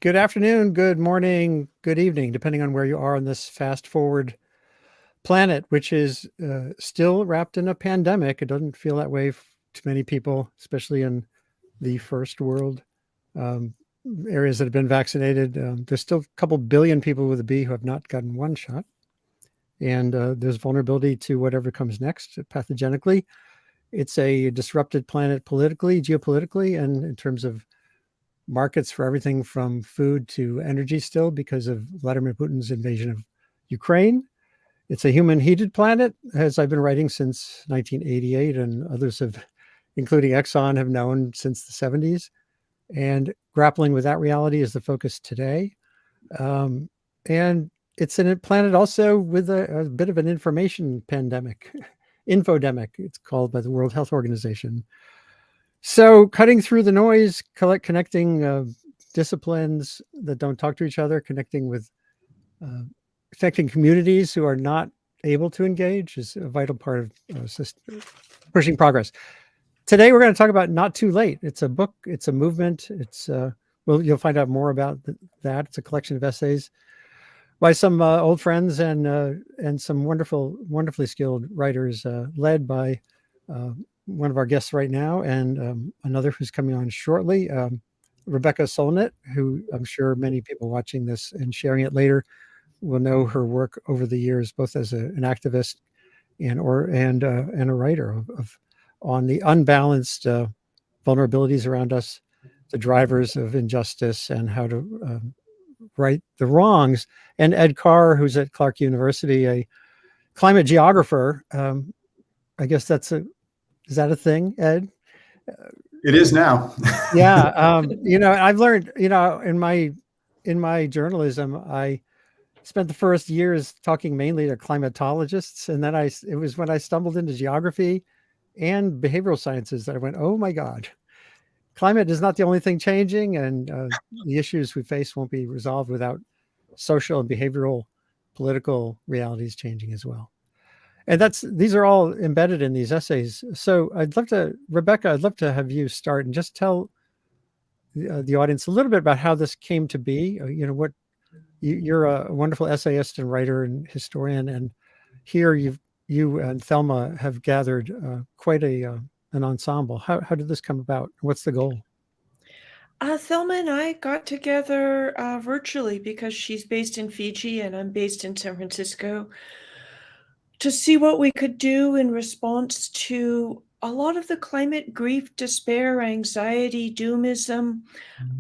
Good afternoon, good morning, good evening, depending on where you are on this fast forward planet, which is still wrapped in a pandemic. It doesn't feel that way to many people, especially in the first world um, areas that have been vaccinated. There's still a couple billion people with a B who have not gotten one shot. And there's vulnerability to whatever comes next pathogenically. It's a disrupted planet politically, geopolitically, and in terms of markets for everything from food to energy still because of Vladimir Putin's invasion of Ukraine. It's a human heated planet, as I've been writing since 1988, and others have, including Exxon, have known since the 70s. And grappling with that reality is the focus today. And it's a planet also with a bit of an information pandemic, infodemic, it's called by the World Health Organization. So cutting through the noise, connecting disciplines that don't talk to each other, connecting with affecting communities who are not able to engage is a vital part of pushing progress. Today, we're going to talk about Not Too Late. It's a book, it's a movement. You'll find out more about that. It's a collection of essays by some old friends and some wonderfully skilled writers, led by one of our guests right now and another who's coming on shortly, Rebecca Solnit, who I'm sure many people watching this and sharing it later will know her work over the years, both as an activist and a writer on the unbalanced vulnerabilities around us, the drivers of injustice, and how to right the wrongs. And Ed Carr, who's at Clark University, a climate geographer. I guess is that a thing, Ed? It is now. Yeah. I've learned, in my journalism, I spent the first years talking mainly to climatologists. And then it was when I stumbled into geography and behavioral sciences that I went, oh my God, climate is not the only thing changing. And the issues we face won't be resolved without social and behavioral political realities changing as well. And these are all embedded in these essays. So Rebecca, I'd love to have you start and just tell the audience a little bit about how this came to be. You're a wonderful essayist and writer and historian, and here you and Thelma have gathered quite an ensemble. How did this come about? What's the goal? Thelma and I got together virtually because she's based in Fiji and I'm based in San Francisco to see what we could do in response to a lot of the climate grief, despair, anxiety, doomism,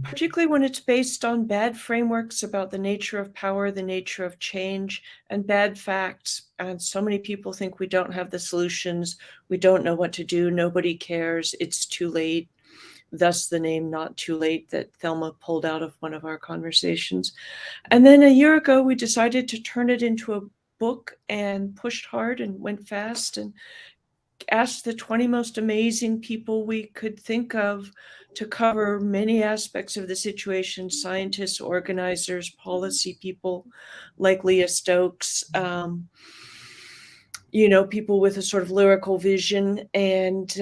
particularly when it's based on bad frameworks about the nature of power, the nature of change, and bad facts. And so many people think we don't have the solutions, we don't know what to do, nobody cares, it's too late. Thus the name Not Too Late that Thelma pulled out of one of our conversations. And then a year ago, we decided to turn it into a book and pushed hard and went fast and asked the 20 most amazing people we could think of to cover many aspects of the situation: scientists, organizers, policy people like Leah Stokes, people with a sort of lyrical vision, and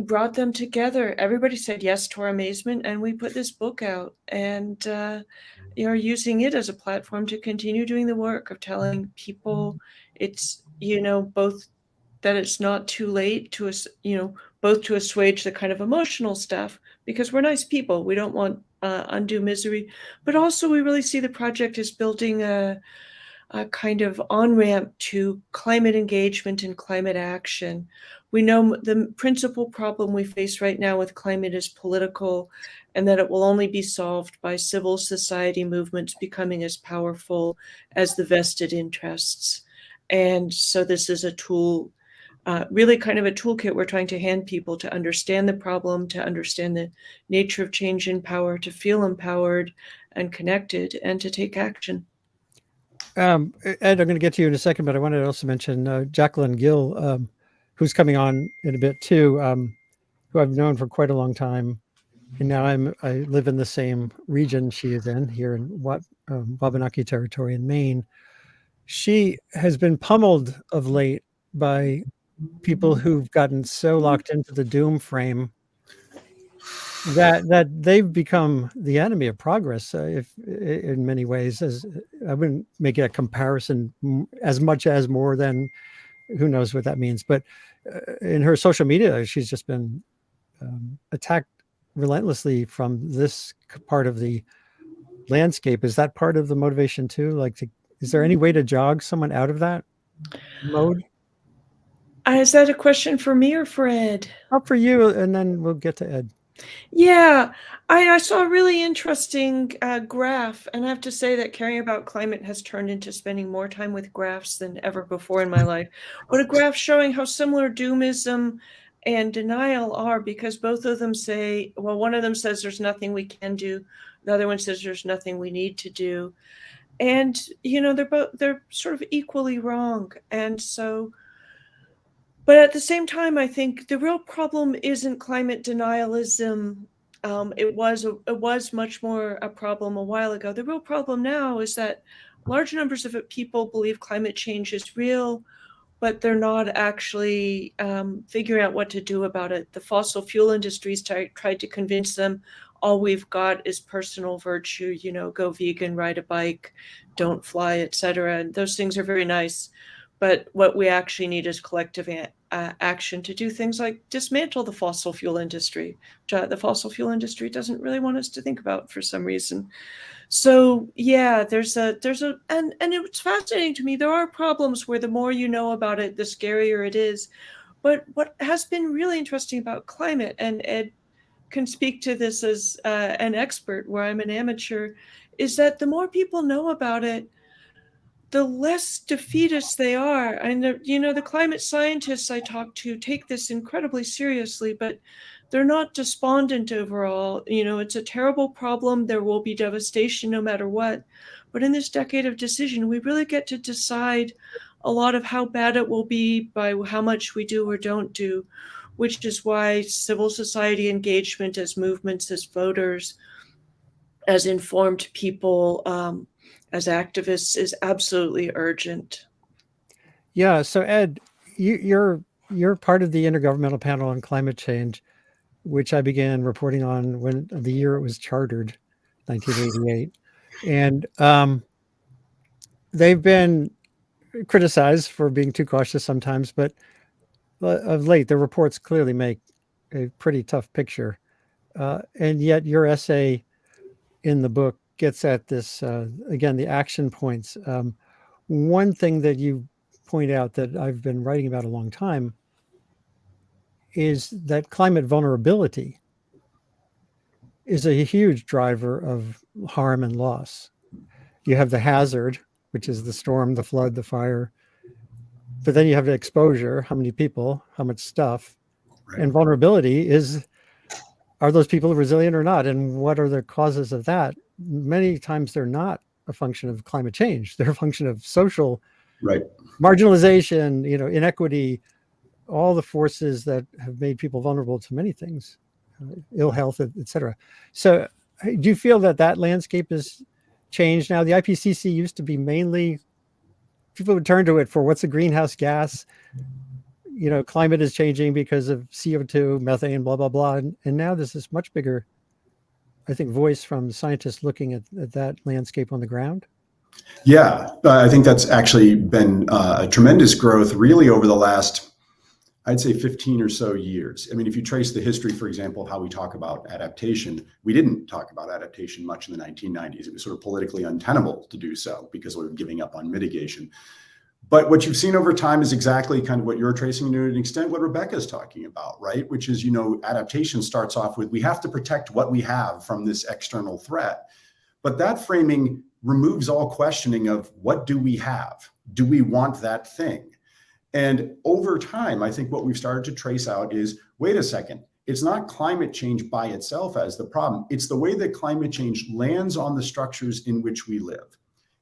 brought them together. Everybody said yes to our amazement, and we put this book out and are using it as a platform to continue doing the work of telling people it's, both that it's not too late to, both to assuage the kind of emotional stuff, because we're nice people. We don't want undue misery, but also we really see the project as building a kind of on-ramp to climate engagement and climate action. We know the principal problem we face right now with climate is political, and that it will only be solved by civil society movements becoming as powerful as the vested interests. And so this is a tool, really kind of a toolkit we're trying to hand people to understand the problem, to understand the nature of change in power, to feel empowered and connected, and to take action. Ed, I'm going to get to you in a second, but I wanted to also mention Jacquelyn Gill, who's coming on in a bit too, who I've known for quite a long time. And now I live in the same region she is in, here in Wabanaki territory in Maine. She has been pummeled of late by people who've gotten so locked into the doom frame that they've become the enemy of progress, if in many ways. As I wouldn't make it a comparison as much as more than, who knows what that means, but in her social media, she's just been attacked relentlessly from this part of the landscape. Is that part of the motivation too? Like, is there any way to jog someone out of that mode? Is that a question for me or for Ed? Up for you, and then we'll get to Ed. Yeah, I saw a really interesting graph, and I have to say that caring about climate has turned into spending more time with graphs than ever before in my life. But a graph showing how similar doomism and denial are, because both of them say, well, one of them says there's nothing we can do, the other one says there's nothing we need to do. And, they're sort of equally wrong. And so, but at the same time, I think the real problem isn't climate denialism. It was much more a problem a while ago. The real problem now is that large numbers of people believe climate change is real, but they're not actually figuring out what to do about it. The fossil fuel industries tried to convince them all we've got is personal virtue, go vegan, ride a bike, don't fly, etc. And those things are very nice. But what we actually need is collective action to do things like dismantle the fossil fuel industry, which the fossil fuel industry doesn't really want us to think about for some reason. So yeah, and it's fascinating to me. There are problems where the more you know about it, the scarier it is. But what has been really interesting about climate, and Ed can speak to this as an expert where I'm an amateur, is that the more people know about it, the less defeatist they are. And the climate scientists I talk to take this incredibly seriously, but they're not despondent overall. It's a terrible problem. There will be devastation no matter what. But in this decade of decision, we really get to decide a lot of how bad it will be by how much we do or don't do, which is why civil society engagement as movements, as voters, as informed people, as activists is absolutely urgent. Yeah. So Ed, you're part of the Intergovernmental Panel on Climate Change, which I began reporting on when the year it was chartered, 1988. And they've been criticized for being too cautious sometimes, but of late, the reports clearly make a pretty tough picture. And yet your essay in the book gets at this, again, the action points. One thing that you point out that I've been writing about a long time is that climate vulnerability is a huge driver of harm and loss. You have the hazard, which is the storm, the flood, the fire, but then you have the exposure, how many people, how much stuff, right. And vulnerability is, are those people resilient or not? And what are the causes of that? Many times they're not a function of climate change. They're a function of social marginalization, inequity, all the forces that have made people vulnerable to many things, ill health, etc. So do you feel that landscape has changed now? The IPCC used to be mainly, people would turn to it for what's a greenhouse gas, climate is changing because of CO2, methane, blah, blah, blah. And now there's this much bigger, I think, voice from scientists looking at that landscape on the ground. Yeah, I think that's actually been a tremendous growth really over the last, I'd say 15 or so years. I mean, if you trace the history, for example, of how we talk about adaptation, we didn't talk about adaptation much in the 1990s. It was sort of politically untenable to do so because we were giving up on mitigation. But what you've seen over time is exactly kind of what you're tracing to an extent, what Rebecca's talking about, right? Which is, adaptation starts off with, we have to protect what we have from this external threat. But that framing removes all questioning of what do we have? Do we want that thing? And over time, I think what we've started to trace out is, wait a second, it's not climate change by itself as the problem. It's the way that climate change lands on the structures in which we live.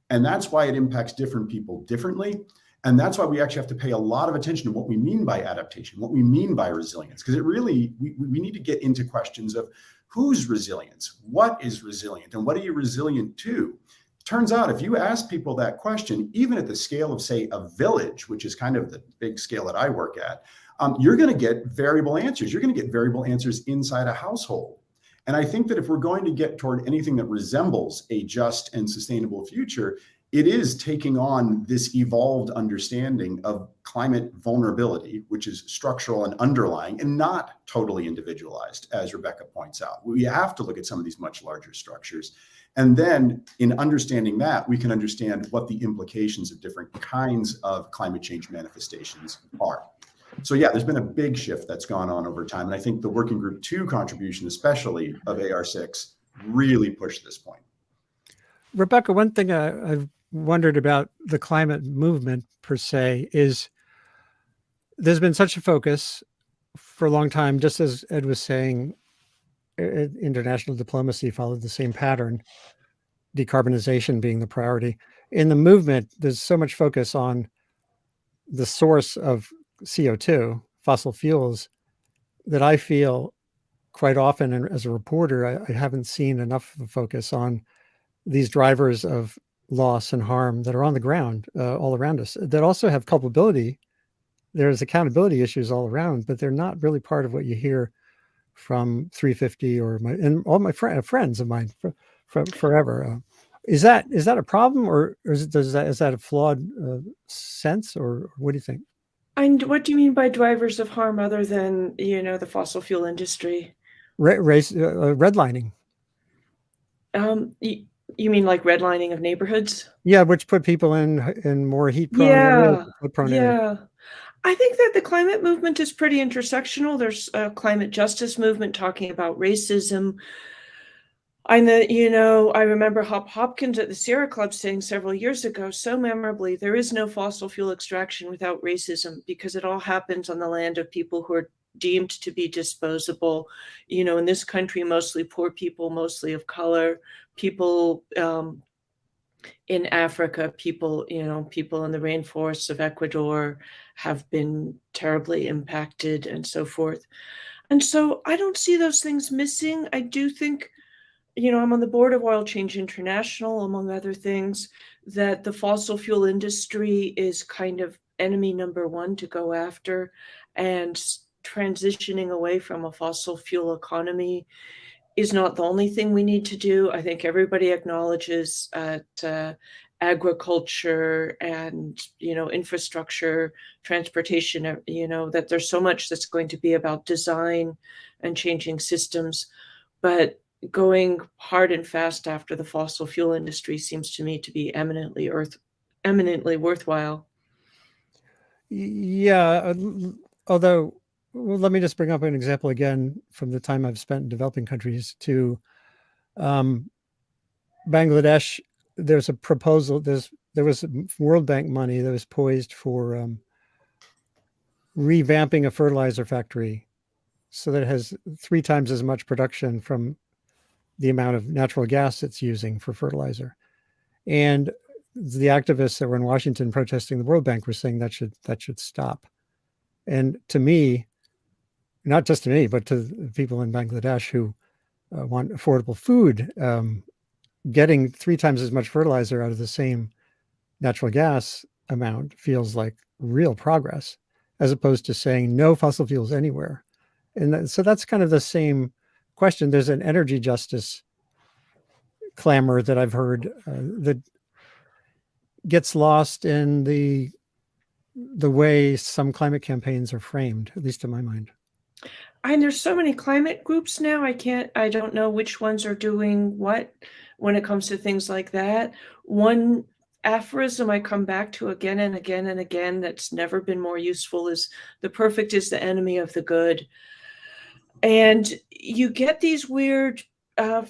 And that's why it impacts different people differently. And that's why we actually have to pay a lot of attention to what we mean by adaptation, what we mean by resilience, because it really, we need to get into questions of whose resilience, what is resilient, and what are you resilient to? Turns out if you ask people that question, even at the scale of, say, a village, which is kind of the big scale that I work at, you're going to get variable answers. You're going to get variable answers inside a household. And I think that if we're going to get toward anything that resembles a just and sustainable future, it is taking on this evolved understanding of climate vulnerability, which is structural and underlying and not totally individualized, as Rebecca points out. We have to look at some of these much larger structures. And then in understanding that, we can understand what the implications of different kinds of climate change manifestations are. So yeah, there's been a big shift that's gone on over time. And I think the Working Group 2 contribution, especially of AR6, really pushed this point. Rebecca, one thing I've wondered about the climate movement per se is there's been such a focus for a long time, just as Ed was saying, international diplomacy followed the same pattern, decarbonization being the priority. In the movement, there's so much focus on the source of CO2, fossil fuels, that I feel quite often, and as a reporter, I haven't seen enough of a focus on these drivers of loss and harm that are on the ground all around us, that also have culpability. There's accountability issues all around, but they're not really part of what you hear from 350 and all my friends of mine from forever. Is that a problem, or is that a flawed sense, or what do you think? And what do you mean by drivers of harm other than, the fossil fuel industry? Redlining. You mean like redlining of neighborhoods? Yeah, which put people in more heat-prone areas, flood-prone areas. I think that the climate movement is pretty intersectional. There's a climate justice movement talking about racism. I remember Hop Hopkins at the Sierra Club saying several years ago, so memorably, there is no fossil fuel extraction without racism, because it all happens on the land of people who are deemed to be disposable. In this country, mostly poor people, mostly of color, people in Africa, people in the rainforests of Ecuador have been terribly impacted, and so forth. And so I don't see those things missing. I do think, I'm on the board of Oil Change International, among other things, that the fossil fuel industry is kind of enemy number one to go after, and transitioning away from a fossil fuel economy is not the only thing we need to do. I think everybody acknowledges agriculture and, infrastructure, transportation, that there's so much that's going to be about design and changing systems. But going hard and fast after the fossil fuel industry seems to me to be eminently worthwhile. Yeah, although, well, let me just bring up an example again from the time I've spent in developing countries to Bangladesh. There's a proposal. There was World Bank money that was poised for revamping a fertilizer factory so that it has 3 times as much production from the amount of natural gas it's using for fertilizer. And the activists that were in Washington protesting the World Bank were saying that should stop. And to me, not just to me, but to the people in Bangladesh who want affordable food, getting 3 times as much fertilizer out of the same natural gas amount feels like real progress, as opposed to saying no fossil fuels anywhere. And so that's kind of the same question. There's an energy justice clamor that I've heard that gets lost in the way some climate campaigns are framed, at least in my mind. And there's so many climate groups now. I don't know which ones are doing what when it comes to things like that. One aphorism I come back to again and again and again that's never been more useful is the perfect is the enemy of the good. And you get these weird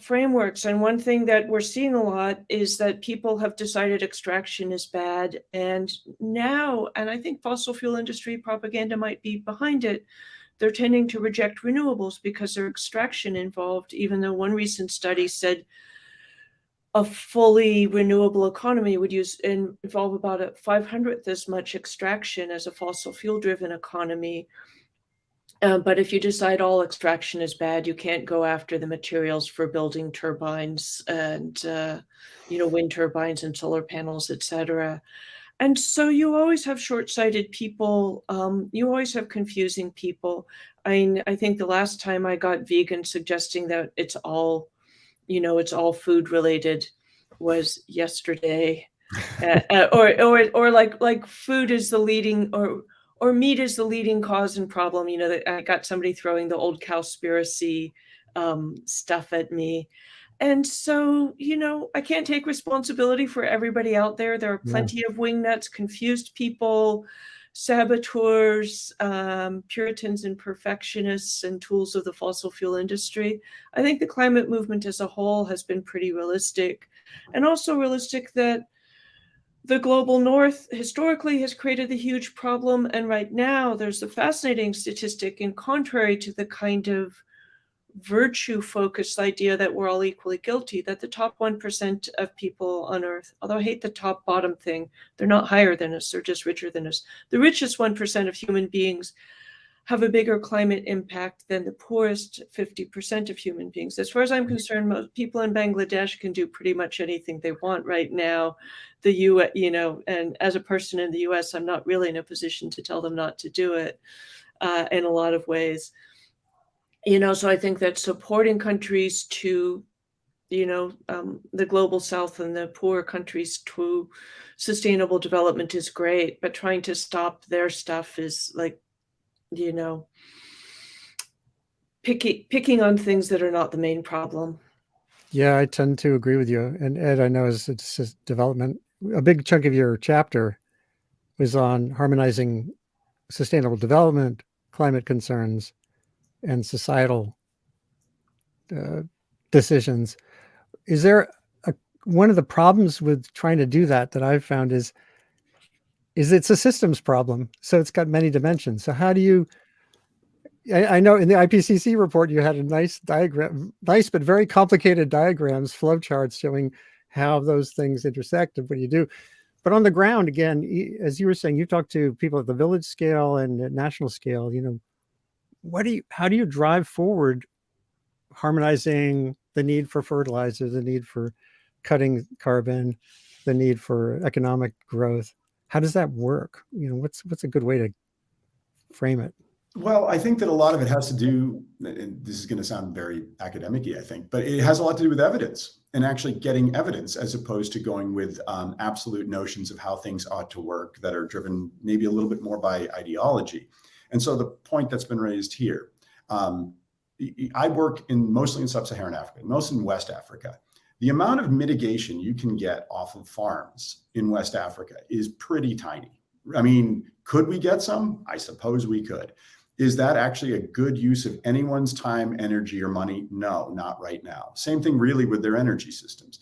frameworks. And one thing that we're seeing a lot is that people have decided extraction is bad. And now, and I think fossil fuel industry propaganda might be behind it, they're tending to reject renewables because there's extraction involved, even though one recent study said a fully renewable economy would involve about a 500th as much extraction as a fossil fuel driven economy. But if you decide all extraction is bad, you can't go after the materials for building turbines and, wind turbines and solar panels, et cetera. And so you always have short-sighted people. You always have confusing people. I mean, I think the last time I got vegans suggesting that it's all, it's all food related was yesterday. Or like food is the leading, or meat is the leading cause and problem. That I got somebody throwing the old cowspiracy stuff at me. And so, I can't take responsibility for everybody out there. There are Yeah. plenty of wingnuts, confused people, saboteurs, Puritans and perfectionists, and tools of the fossil fuel industry. I think the climate movement as a whole has been pretty realistic, and also realistic that the global north historically has created a huge problem. And right now there's a fascinating statistic, and contrary to the kind of virtue focused idea that we're all equally guilty, that the top 1% of people on earth, although I hate the top bottom thing, they're not higher than us, they're just richer than us. The richest 1% of human beings have a bigger climate impact than the poorest 50% of human beings. As far as I'm concerned, most people in Bangladesh can do pretty much anything they want right now. And as a person in the US, I'm not really in a position to tell them not to do it in a lot of ways. So I think that supporting countries to, the global south and the poorer countries to sustainable development is great, but trying to stop their stuff is like, picking on things that are not the main problem. Yeah, I tend to agree with you. And Ed, I know it's development. A big chunk of your chapter was on harmonizing sustainable development, climate concerns, and societal decisions. Is there one of the problems with trying to do that I've found is it's a systems problem. So it's got many dimensions. So how do you, I know in the IPCC report, you had a nice diagram, nice but very complicated diagrams, flowcharts showing how those things intersect and what do you do. But on the ground, again, as you were saying, you talk to people at the village scale and at national scale, how do you drive forward harmonizing the need for fertilizer, the need for cutting carbon, the need for economic growth? How does that work? What's a good way to frame it? Well, I think that a lot of it has to do, and this is going to sound very academic-y, I think, but it has a lot to do with evidence and actually getting evidence as opposed to going with absolute notions of how things ought to work that are driven maybe a little bit more by ideology. And so the point that's been raised here, I work mostly in sub-Saharan Africa, mostly in West Africa. The amount of mitigation you can get off of farms in West Africa is pretty tiny. I mean, could we get some? I suppose we could. Is that actually a good use of anyone's time, energy, or money? No, not right now. Same thing really with their energy systems.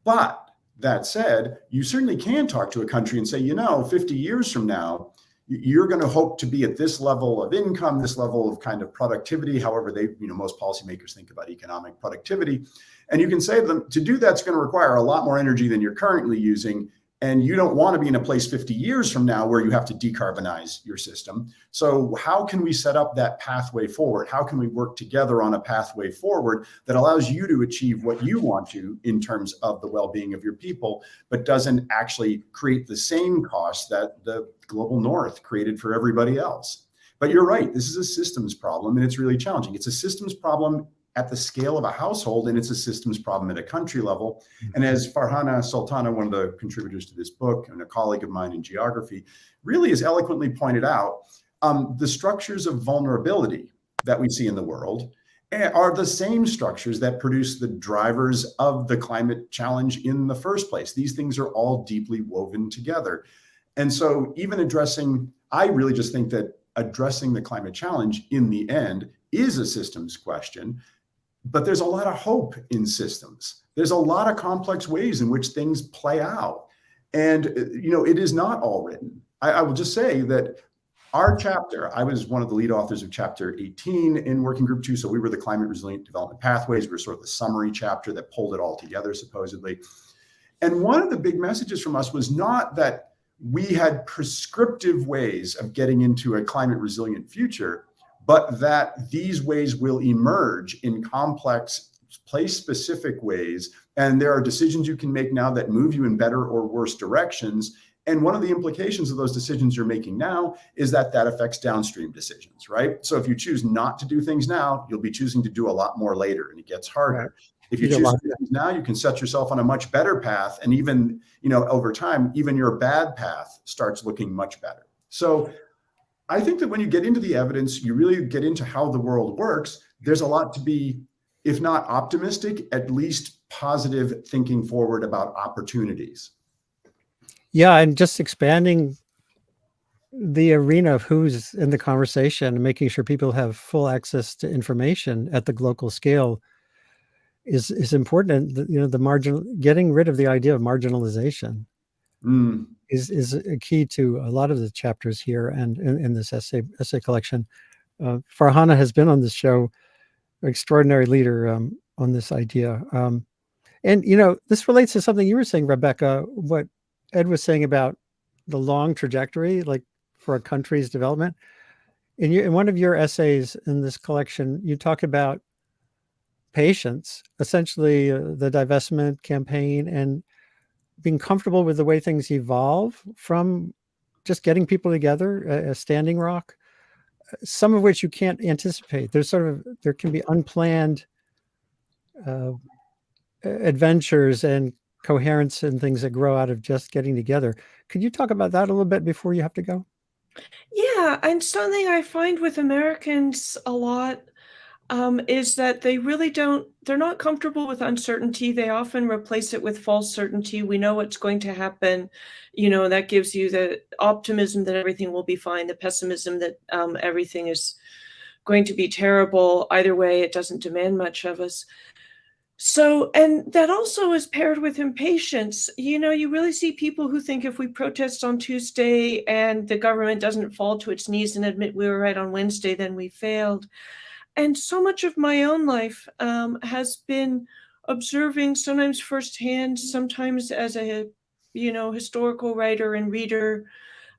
But that said, you certainly can talk to a country and say, 50 years from now, you're going to hope to be at this level of income, this level of kind of productivity, however most policymakers think about economic productivity. And you can say to them, to do that's going to require a lot more energy than you're currently using. And you don't want to be in a place 50 years from now where you have to decarbonize your system. So how can we set up that pathway forward? How can we work together on a pathway forward that allows you to achieve what you want to in terms of the well-being of your people, but doesn't actually create the same costs that the global north created for everybody else? But you're right, this is a systems problem and it's really challenging. It's a systems problem at the scale of a household, and it's a systems problem at a country level. And as Farhana Sultana, one of the contributors to this book and a colleague of mine in geography, really has eloquently pointed out, the structures of vulnerability that we see in the world are the same structures that produce the drivers of the climate challenge in the first place. These things are all deeply woven together. And so even I really just think that addressing the climate challenge in the end is a systems question. But there's a lot of hope in systems. There's a lot of complex ways in which things play out. And, it is not all written. I will just say that our chapter, I was one of the lead authors of chapter 18 in Working Group 2. So we were the Climate Resilient Development Pathways. We were sort of the summary chapter that pulled it all together, supposedly. And one of the big messages from us was not that we had prescriptive ways of getting into a climate resilient future, but that these ways will emerge in complex, place-specific ways. And there are decisions you can make now that move you in better or worse directions. And one of the implications of those decisions you're making now is that affects downstream decisions, right? So if you choose not to do things now, you'll be choosing to do a lot more later, and it gets harder. Right. If you choose to do things now, you can set yourself on a much better path. And even, over time, even your bad path starts looking much better. So I think that when you get into the evidence, you really get into how the world works. There's a lot to be, if not optimistic, at least positive thinking forward about opportunities. Yeah, and just expanding the arena of who's in the conversation and making sure people have full access to information at the local scale is important. And the getting rid of the idea of marginalization is a key to a lot of the chapters here and in this essay collection. Farhana has been on this show, extraordinary leader on this idea. And this relates to something you were saying, Rebecca, what Ed was saying about the long trajectory, like for a country's development. In one of your essays in this collection, you talk about patience, essentially the divestment campaign, and being comfortable with the way things evolve from just getting people together, a standing rock, some of which you can't anticipate. There can be unplanned adventures and coherence and things that grow out of just getting together. Could you talk about that a little bit before you have to go? Yeah, and something I find with Americans a lot is that they're not comfortable with uncertainty. They often replace it with false certainty. We know what's going to happen. That gives you the optimism that everything will be fine, the pessimism that everything is going to be terrible. Either way, it doesn't demand much of us. So, and that also is paired with impatience. You really see people who think if we protest on Tuesday and the government doesn't fall to its knees and admit we were right on Wednesday, then we failed. And so much of my own life has been observing, sometimes firsthand, sometimes as a, historical writer and reader,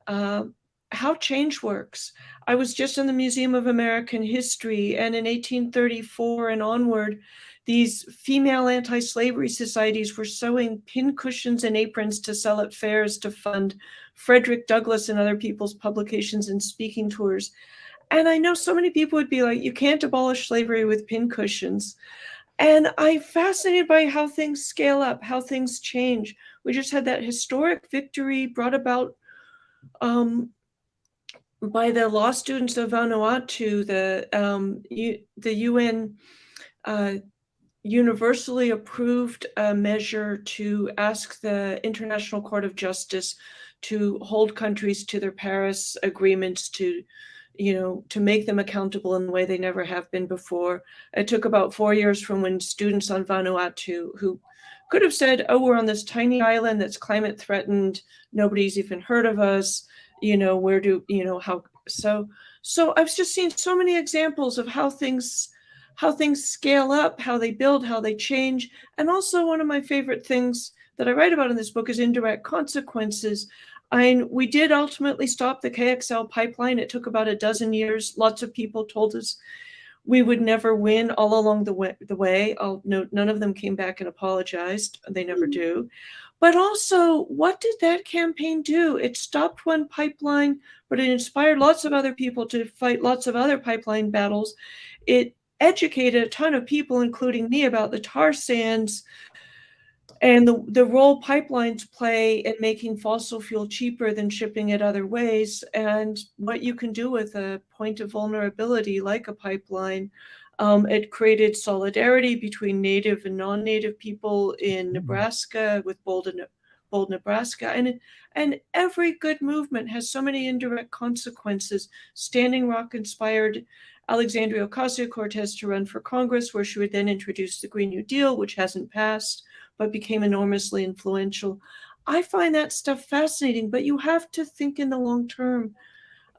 how change works. I was just in the Museum of American History, and in 1834 and onward, these female anti-slavery societies were sewing pincushions and aprons to sell at fairs to fund Frederick Douglass and other people's publications and speaking tours. And I know so many people would be like, you can't abolish slavery with pincushions. And I'm fascinated by how things scale up, how things change. We just had that historic victory brought about by the law students of Vanuatu. The UN universally approved a measure to ask the International Court of Justice to hold countries to their Paris agreements, to make them accountable in a way they never have been before. It took about 4 years from when students on Vanuatu, who could have said, oh, we're on this tiny island that's climate threatened, nobody's even heard of us, so I've just seen so many examples of how things scale up, how they build, how they change. And also one of my favorite things that I write about in this book is indirect consequences. We did ultimately stop the KXL pipeline. It took about a dozen years. Lots of people told us we would never win all along the way. None of them came back and apologized. They never do. But also, what did that campaign do? It stopped one pipeline, but it inspired lots of other people to fight lots of other pipeline battles. It educated a ton of people, including me, about the tar sands and the role pipelines play in making fossil fuel cheaper than shipping it other ways, and what you can do with a point of vulnerability like a pipeline. It created solidarity between native and non-native people in Nebraska with Bold, Nebraska. And every good movement has so many indirect consequences. Standing Rock inspired Alexandria Ocasio-Cortez to run for Congress, where she would then introduce the Green New Deal, which hasn't passed, but became enormously influential. I find that stuff fascinating, but you have to think in the long term.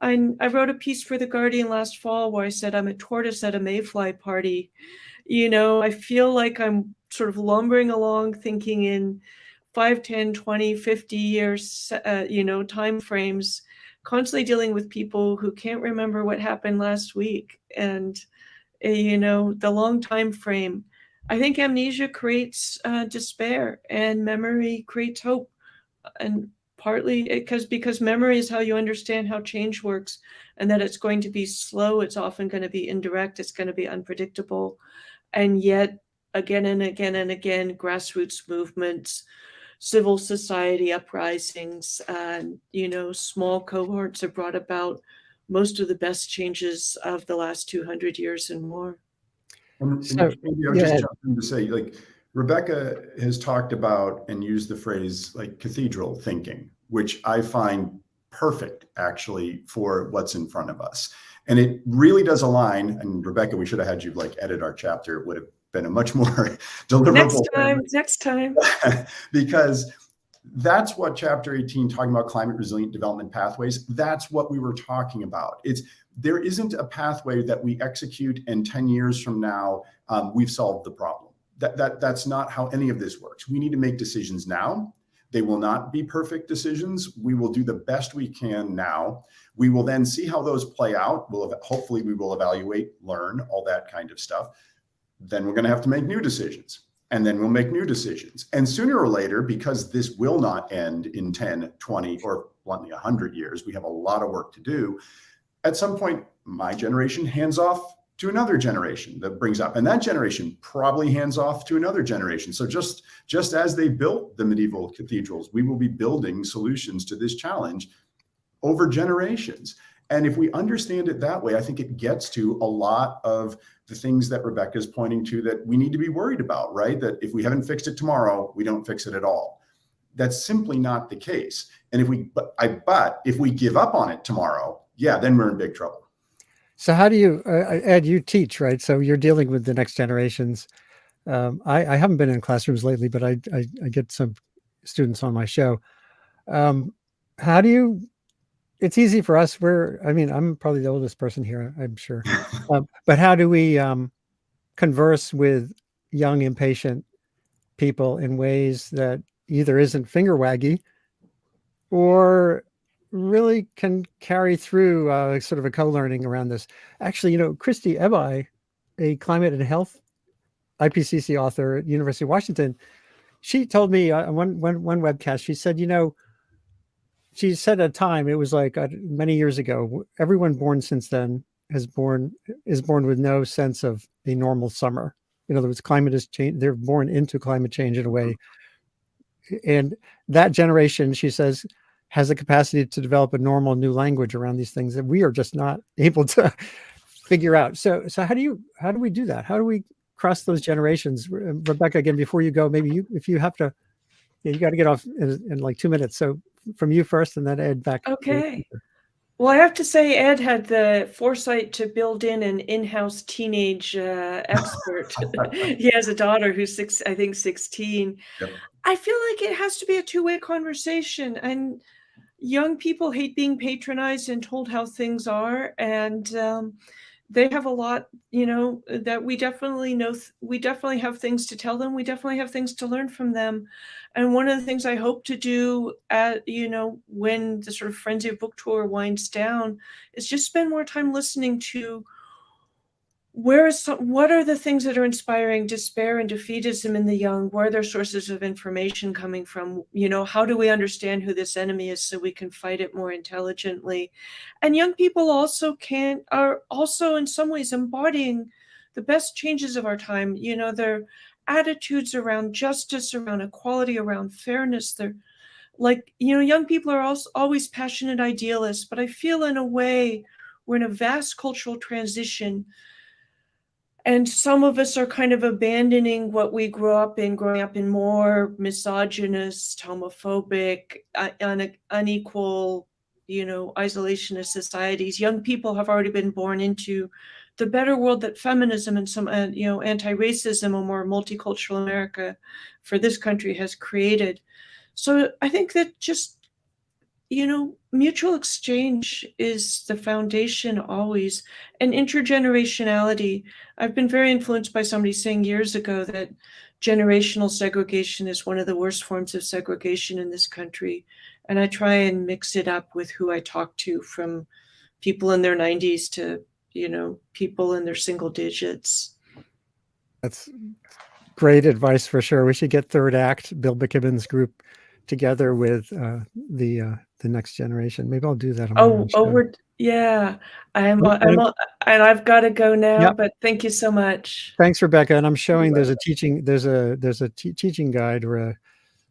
I wrote a piece for The Guardian last fall where I said I'm a tortoise at a mayfly party. I feel like I'm sort of lumbering along thinking in 5, 10, 20, 50 years, time frames, constantly dealing with people who can't remember what happened last week. And, the long time frame. I think amnesia creates despair, and memory creates hope. And partly because memory is how you understand how change works, and that it's going to be slow. It's often going to be indirect. It's going to be unpredictable. And yet, again and again and again, grassroots movements, civil society uprisings, and, small cohorts have brought about most of the best changes of the last 200 years and more. And So, Andy, I would just jump in to say, like, Rebecca has talked about and used the phrase like cathedral thinking, which I find perfect actually for what's in front of us. And it really does align. And Rebecca, we should have had you like edit our chapter. It would have been a much more deliverable. Next time. Because that's what chapter 18, talking about climate resilient development pathways, that's what we were talking about. There isn't a pathway that we execute and 10 years from now, we've solved the problem. That's not how any of this works. We need to make decisions now. They will not be perfect decisions. We will do the best we can now. We will then see how those play out. Hopefully we will evaluate, learn, all that kind of stuff. Then we're going to have to make new decisions. And then we'll make new decisions. And sooner or later, because this will not end in 10, 20, or bluntly 100 years, we have a lot of work to do. At some point, my generation hands off to another generation that brings up, and that generation probably hands off to another generation. So just as they built the medieval cathedrals, we will be building solutions to this challenge over generations. And if we understand it that way, I think it gets to a lot of the things that Rebecca is pointing to that we need to be worried about, right? That if we haven't fixed it tomorrow, we don't fix it at all. That's simply not the case. And if we give up on it tomorrow, yeah, then we're in big trouble. So how do you, Ed, you teach, right? So you're dealing with the next generations. I haven't been in classrooms lately, but I get some students on my show. How do you, it's easy for us. I'm probably the oldest person here, I'm sure. But how do we converse with young, impatient people in ways that either isn't finger waggy or really can carry through sort of a co-learning around this? Actually, Christy Ebi, a climate and health IPCC author at University of Washington, she told me on one webcast, she said, she said at a time, it was like many years ago, everyone born since then is born with no sense of a normal summer. In other words, climate has changed. They're born into climate change in a way. And that generation, she says, has the capacity to develop a normal new language around these things that we are just not able to figure out. So how do we do that? How do we cross those generations? Rebecca, again, before you go, maybe if you have to, you got to get off in like 2 minutes. So from you first, and then Ed back. Okay. Well, I have to say, Ed had the foresight to build in an in-house teenage expert. He has a daughter who's 16. Yep. I feel like it has to be a two-way conversation, and young people hate being patronized and told how things are, and they have a lot, that we definitely know. We definitely have things to tell them. We definitely have things to learn from them. And one of the things I hope to do when the sort of frenzy of book tour winds down is just spend more time listening to what are the things that are inspiring despair and defeatism in the young? Where are their sources of information coming from? How do we understand who this enemy is so we can fight it more intelligently? And young people are also in some ways embodying the best changes of our time. Their attitudes around justice, around equality, around fairness. They're like, young people are also always passionate idealists, but I feel in a way we're in a vast cultural transition. And some of us are kind of abandoning what we growing up in more misogynist, homophobic, unequal, isolationist societies. Young people have already been born into the better world that feminism and some, anti-racism, a more multicultural America for this country has created. So I think that just, mutual exchange is the foundation always, and intergenerationality. I've been very influenced by somebody saying years ago that generational segregation is one of the worst forms of segregation in this country. And I try and mix it up with who I talk to, from people in their 90s to, people in their single digits. That's great advice for sure. We should get Third Act, Bill McKibben's group, together with the next generation. Maybe I'll do that on my Oh, own show. yeah. And And I've got to go now, Yep. but thank you so much. Thanks, Rebecca. And I'm showing there's a teaching guide or a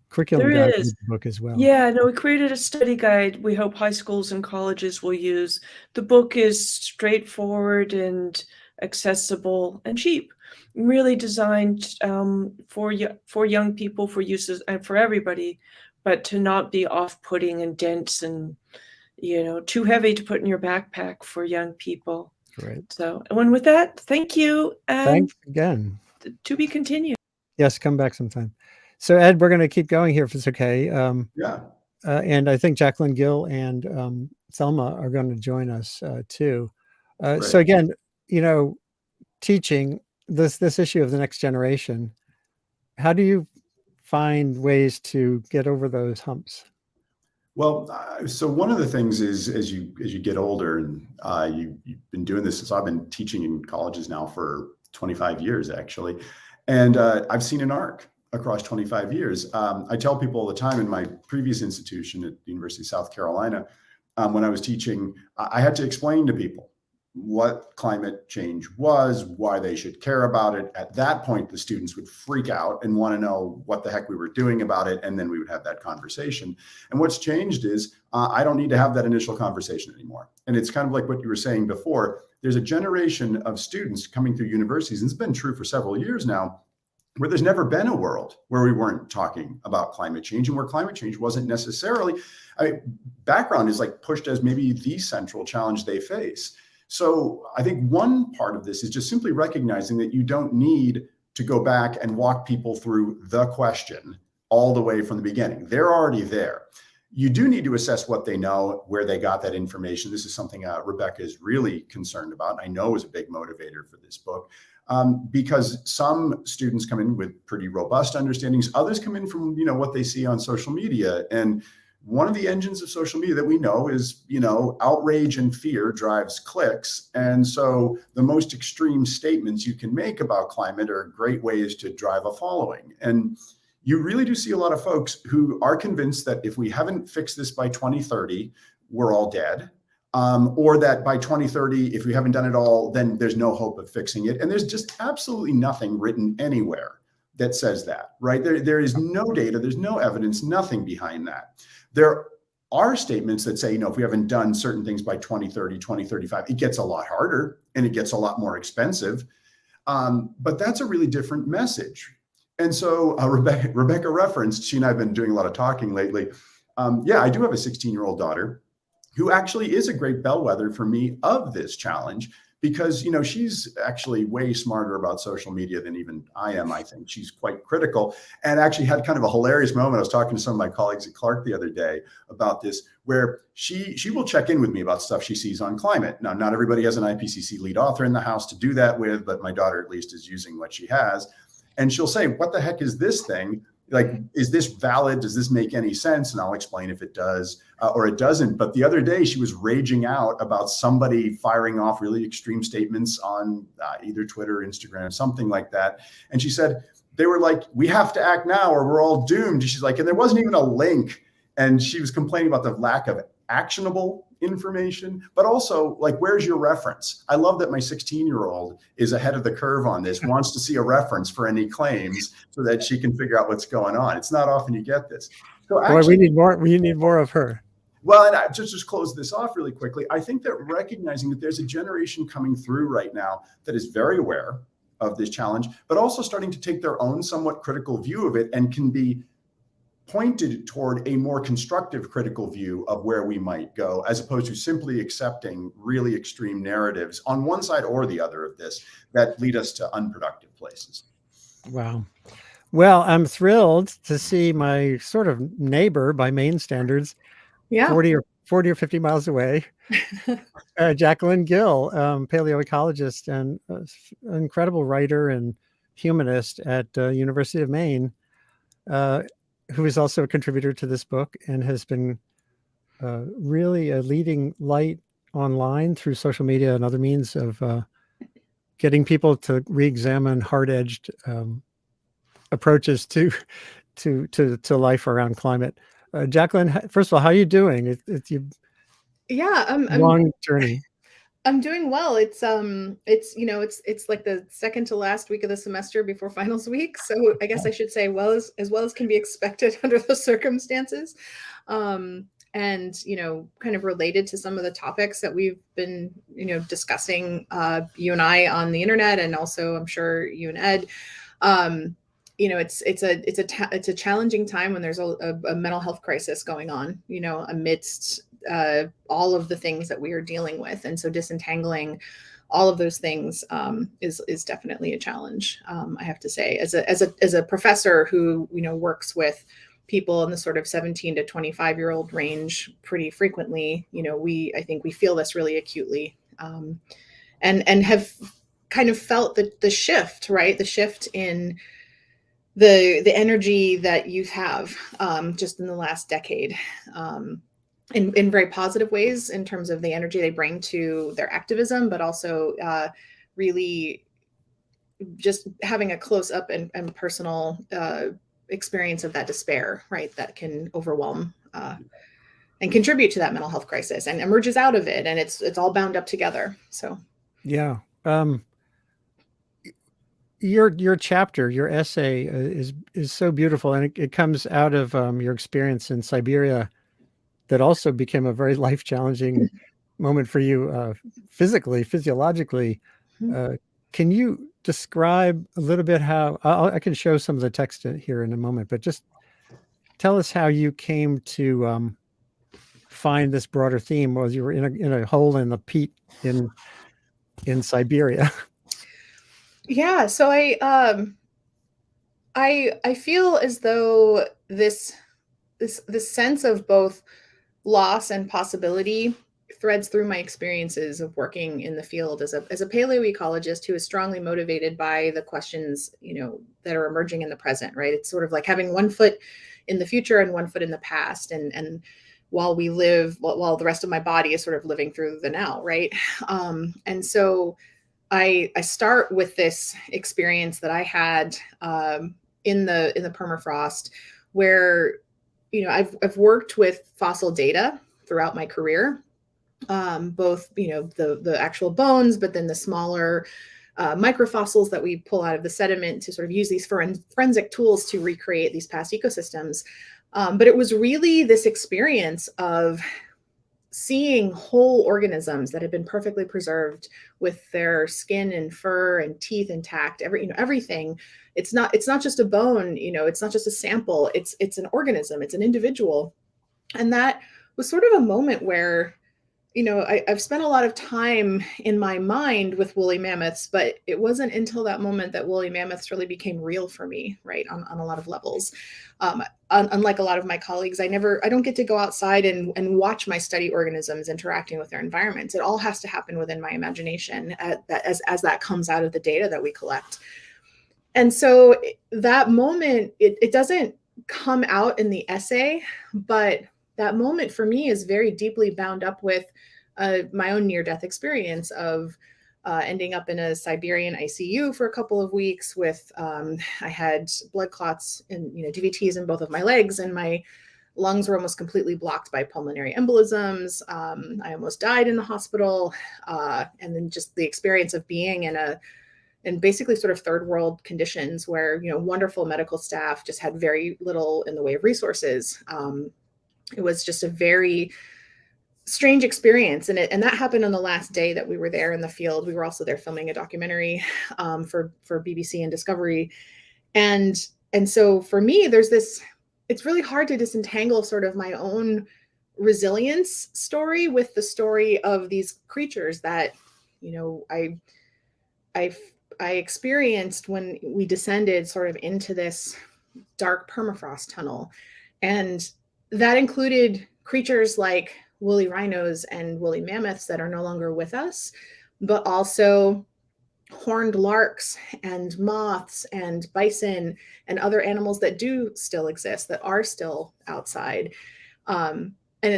curriculum There guide is. with the book as well. Yeah, no, we created a study guide we hope high schools and colleges will use. The book is straightforward and accessible and cheap, really designed for young people, for uses and for everybody, but to not be off-putting and dense and too heavy to put in your backpack for young people. Great. So, and with that, thank you, and Thanks again. to be continued. Yes, come back sometime. So Ed, we're going to keep going here if it's okay. Yeah. And I think Jacquelyn Gill and Thelma are going to join us too. Right. So again, teaching this issue of the next generation, how do you find ways to get over those humps? Well, so one of the things is as you get older, and you've been doing this since I've been teaching in colleges now for 25 years, actually, and I've seen an arc across 25 years. I tell people all the time in my previous institution at the University of South Carolina, when I was teaching, I had to explain to people what climate change was, why they should care about it. At that point, the students would freak out and want to know what the heck we were doing about it. And then we would have that conversation. And what's changed is I don't need to have that initial conversation anymore. And it's kind of like what you were saying before. There's a generation of students coming through universities, and it's been true for several years now, where there's never been a world where we weren't talking about climate change, and where climate change wasn't necessarily, background is like pushed as maybe the central challenge they face. So I think one part of this is just simply recognizing that you don't need to go back and walk people through the question all the way from the beginning. They're already there. You do need to assess what they know, where they got that information. This is something Rebecca is really concerned about, and I know is a big motivator for this book, because some students come in with pretty robust understandings. Others come in from what they see on social media. And one of the engines of social media that we know is, outrage and fear drives clicks. And so the most extreme statements you can make about climate are great ways to drive a following. And you really do see a lot of folks who are convinced that if we haven't fixed this by 2030, we're all dead. Or that by 2030, if we haven't done it all, then there's no hope of fixing it. And there's just absolutely nothing written anywhere that says that, right? There is no data, there's no evidence, nothing behind that. There are statements that say, if we haven't done certain things by 2030, 2035, it gets a lot harder and it gets a lot more expensive. But that's a really different message. And so Rebecca referenced, she and I have been doing a lot of talking lately. I do have a 16-year-old daughter who actually is a great bellwether for me of this challenge, because she's actually way smarter about social media than even I am. I think she's quite critical, and actually had kind of a hilarious moment. I was talking to some of my colleagues at Clark the other day about this, where she will check in with me about stuff she sees on climate. Now, not everybody has an IPCC lead author in the house to do that with, but my daughter at least is using what she has. And she'll say, what the heck is this thing? Like, is this valid? Does this make any sense? And I'll explain if it does or it doesn't. But the other day, she was raging out about somebody firing off really extreme statements on either Twitter, Instagram, something like that. And she said, they were like, we have to act now or we're all doomed. She's like, and there wasn't even a link. And she was complaining about the lack of actionable information, but also like, where's your reference? I love that my 16-year-old is ahead of the curve on this, wants to see a reference for any claims so that she can figure out what's going on. It's not often you get this. So actually, we need more of her. Well, and I just close this off really quickly. I think that recognizing that there's a generation coming through right now that is very aware of this challenge, but also starting to take their own somewhat critical view of it and can be pointed toward a more constructive critical view of where we might go, as opposed to simply accepting really extreme narratives on one side or the other of this that lead us to unproductive places. Wow. Well, I'm thrilled to see my sort of neighbor by Maine standards, 40 or 50 miles away, Jacquelyn Gill, paleoecologist and an incredible writer and humanist at University of Maine, who is also a contributor to this book and has been really a leading light online through social media and other means of getting people to re-examine hard-edged approaches to to life around climate. Jacquelyn, first of all, how are you doing? It's a Yeah, long journey. I'm doing well. It's it's like the second to last week of the semester before finals week. So I guess I should say as well as can be expected under those circumstances. And kind of related to some of the topics that we've been discussing, you and I on the internet, and also I'm sure you and Ed. It's a challenging time when there's a mental health crisis going on, amidst all of the things that we are dealing with. And so disentangling all of those things is definitely a challenge. I have to say, as a professor who, works with people in the sort of 17 to 25-year-old range pretty frequently, I think we feel this really acutely, and have kind of felt the shift, right? The shift in the energy that youth have just in the last decade, in very positive ways in terms of the energy they bring to their activism, but also really just having a close up and personal experience of that despair, right? That can overwhelm and contribute to that mental health crisis, and emerges out of it, and it's all bound up together. So yeah. Your chapter, your essay is so beautiful, and it comes out of your experience in Siberia that also became a very life challenging moment for you, physiologically. Can you describe a little bit how I can show some of the text here in a moment, but just tell us how you came to find this broader theme while you were in a hole in the peat in Siberia. Yeah, so I feel as though this sense of both loss and possibility threads through my experiences of working in the field as a paleoecologist who is strongly motivated by the questions that are emerging in the present, right? It's sort of like having one foot in the future and one foot in the past, and while the rest of my body is sort of living through the now, right? And so I start with this experience that I had in the permafrost, where I've worked with fossil data throughout my career, both the actual bones, but then the smaller microfossils that we pull out of the sediment to sort of use these forensic tools to recreate these past ecosystems. But it was really this experience of seeing whole organisms that had been perfectly preserved with their skin and fur and teeth intact, everything. It's not just a bone, it's not just a sample, it's an organism, it's an individual. And that was sort of a moment where, I've spent a lot of time in my mind with woolly mammoths, but it wasn't until that moment that woolly mammoths really became real for me, right? On a lot of levels. Unlike a lot of my colleagues, I don't get to go outside and watch my study organisms interacting with their environments. It all has to happen within my imagination as that comes out of the data that we collect. And so that moment, it doesn't come out in the essay, but that moment for me is very deeply bound up with my own near-death experience of ending up in a Siberian ICU for a couple of weeks with, I had blood clots and DVTs in both of my legs, and my lungs were almost completely blocked by pulmonary embolisms. I almost died in the hospital. And then just the experience of being in basically sort of third world conditions where, wonderful medical staff just had very little in the way of resources. It was just a very strange experience. And that happened on the last day that we were there in the field. We were also there filming a documentary for BBC and Discovery. And so for me, it's really hard to disentangle sort of my own resilience story with the story of these creatures that, I experienced when we descended sort of into this dark permafrost tunnel. And that included creatures like woolly rhinos and woolly mammoths that are no longer with us, but also horned larks and moths and bison and other animals that do still exist, that are still outside. And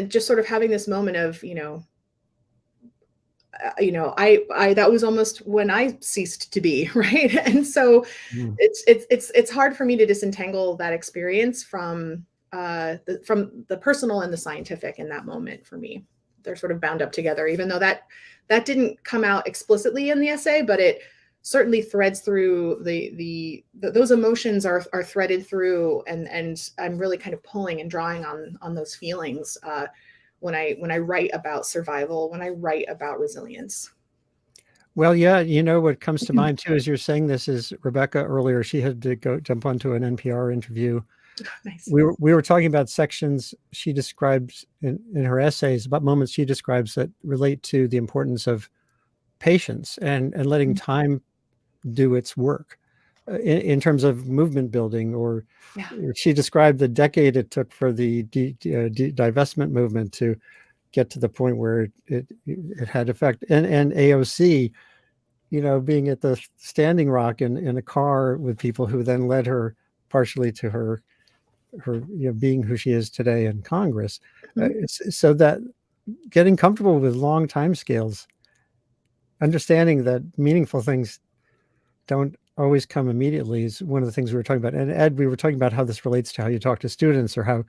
just sort of having this moment of, I that was almost when I ceased to be, right? And so Mm. it's hard for me to disentangle that experience from the personal and the scientific in that moment. For me, they're sort of bound up together, even though that didn't come out explicitly in the essay, but it certainly threads through those emotions are threaded through, and I'm really kind of pulling and drawing on those feelings when I write about survival, when I write about resilience. Well, yeah, what comes to mind too as you're saying this is Rebecca earlier. She had to go jump onto an NPR interview. Nice. We were talking about sections she describes in her essays, about moments she describes that relate to the importance of patience and letting time do its work in terms of movement building. Or Yeah. she described the decade it took for the divestment movement to get to the point where it had effect, and AOC, being at the Standing Rock in a car with people who then led her partially to her being who she is today in Congress. So that getting comfortable with long time scales, understanding that meaningful things don't always come immediately, is one of the things we were talking about. And Ed, we were talking about how this relates to how you talk to students, or how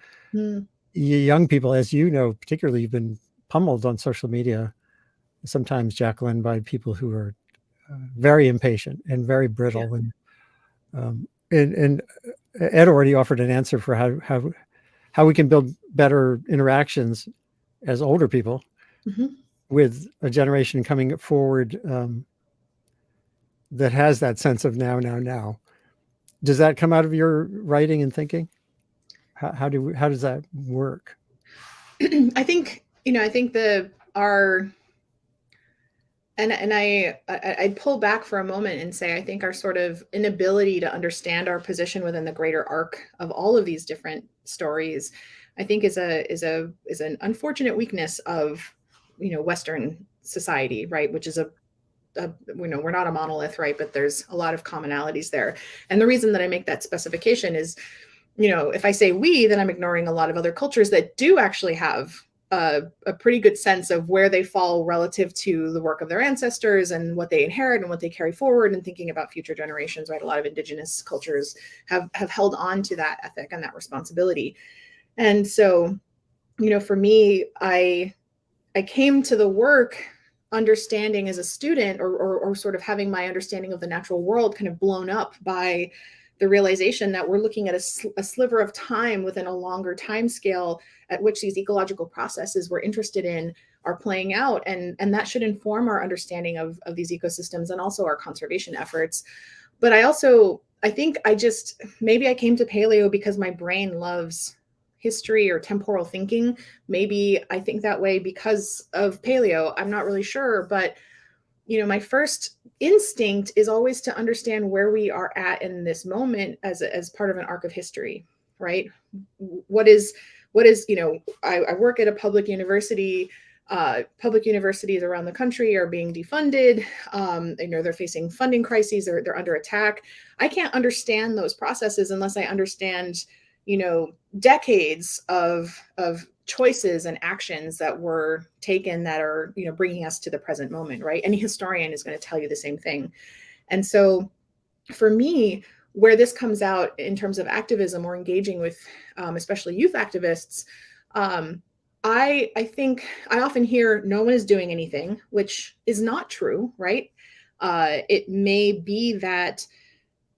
young people, as particularly, you've been pummeled on social media, sometimes, Jacquelyn, by people who are very impatient and very brittle. Yeah. And Ed already offered an answer for how we can build better interactions as older people with a generation coming forward that has that sense of now. Does that come out of your writing and thinking? How does that work? I think I'd pull back for a moment and say, I think our sort of inability to understand our position within the greater arc of all of these different stories, I think is an unfortunate weakness of, Western society, right? Which is we're not a monolith, right? But there's a lot of commonalities there. And the reason that I make that specification is, if I say we, then I'm ignoring a lot of other cultures that do actually have a pretty good sense of where they fall relative to the work of their ancestors and what they inherit and what they carry forward, and thinking about future generations, right? A lot of indigenous cultures have held on to that ethic and that responsibility. And so, for me, I came to the work understanding as a student, or sort of having my understanding of the natural world kind of blown up by the realization that we're looking at a sliver of time within a longer time scale at which these ecological processes we're interested in are playing out. And that should inform our understanding of these ecosystems and also our conservation efforts. But I think maybe I came to paleo because my brain loves history or temporal thinking. Maybe I think that way because of paleo. I'm not really sure, but my first instinct is always to understand where we are at in this moment as part of an arc of history, right? What is, I work at a public university. Public universities around the country are being defunded. They're facing funding crises, or they're under attack. I can't understand those processes unless I understand, decades of choices and actions that were taken that are, bringing us to the present moment, right? Any historian is going to tell you the same thing. And so for me, where this comes out in terms of activism or engaging with especially youth activists, I think I often hear no one is doing anything, which is not true, right? It may be that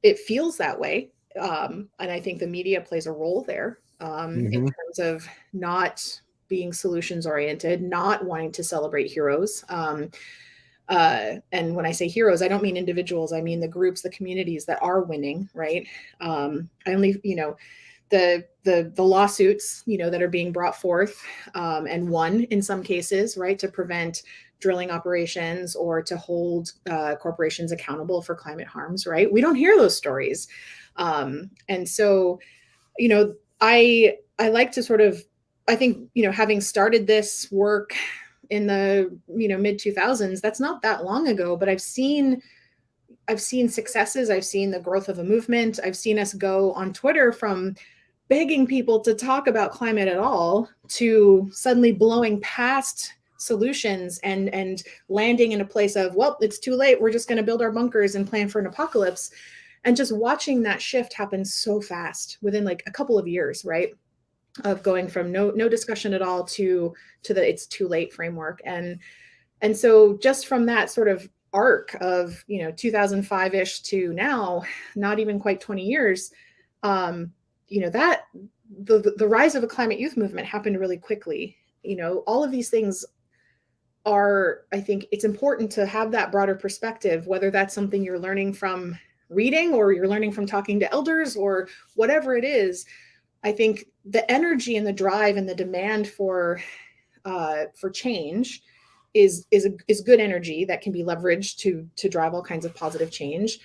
it feels that way. And I think the media plays a role there in terms of not being solutions oriented, not wanting to celebrate heroes. And when I say heroes, I don't mean individuals. I mean the groups, the communities that are winning, right? I only, the lawsuits, that are being brought forth and won in some cases, right, to prevent drilling operations or to hold corporations accountable for climate harms, right? We don't hear those stories. And so, I like to sort of, I think, having started this work in the, mid 2000s, that's not that long ago, but I've seen successes. I've seen the growth of a movement. I've seen us go on Twitter from begging people to talk about climate at all to suddenly blowing past solutions and landing in a place of, well, it's too late, we're just going to build our bunkers and plan for an apocalypse. And just watching that shift happen so fast within like a couple of years, right? Of going from no discussion at all to the it's too late framework. And so just from that sort of arc of, 2005-ish to now, not even quite 20 years, that the rise of a climate youth movement happened really quickly. All of these things are, I think it's important to have that broader perspective, whether that's something you're learning from reading or you're learning from talking to elders or whatever it is. I think the energy and the drive and the demand for change is good energy that can be leveraged to drive all kinds of positive change.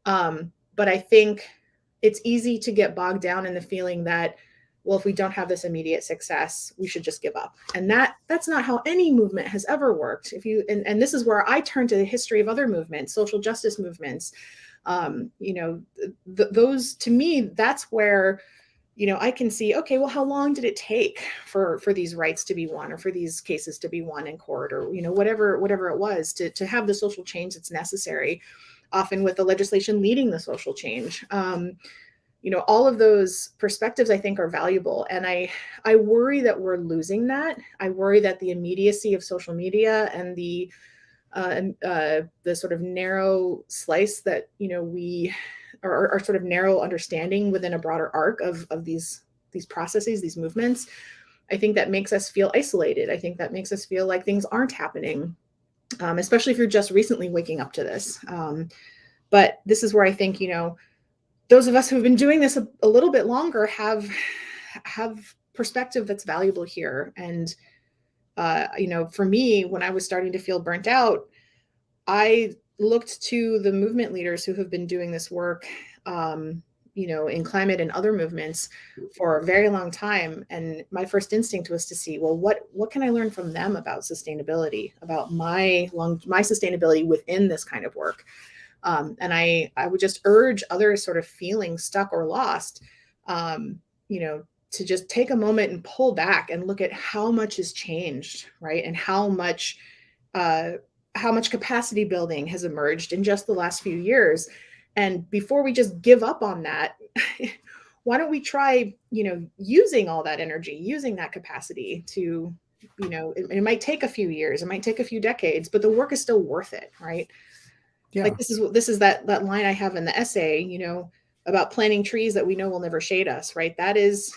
But I think it's easy to get bogged down in the feeling that, well, if we don't have this immediate success, we should just give up. And that's not how any movement has ever worked. And this is where I turn to the history of other movements, social justice movements. Those, to me, that's where, I can see, okay, well, how long did it take for these rights to be won or for these cases to be won in court or, whatever it was to have the social change that's necessary, often with the legislation leading the social change. All of those perspectives I think are valuable. And I worry that we're losing that. I worry that the immediacy of social media and the sort of narrow slice that, we are sort of narrow understanding within a broader arc of these processes, these movements. I think that makes us feel isolated. I think that makes us feel like things aren't happening, especially if you're just recently waking up to this. But this is where I think, those of us who have been doing this a little bit longer have perspective that's valuable here. And, for me, when I was starting to feel burnt out, I looked to the movement leaders who have been doing this work, in climate and other movements for a very long time. And my first instinct was to see, well, what can I learn from them about sustainability, about my sustainability within this kind of work? And I would just urge others sort of feeling stuck or lost, to just take a moment and pull back and look at how much has changed, right? And how much capacity building has emerged in just the last few years. And before we just give up on that, why don't we try, using all that energy, using that capacity to, it might take a few years, it might take a few decades, but the work is still worth it, right? Yeah. Like this is that line I have in the essay, about planting trees that we know will never shade us, right? That is,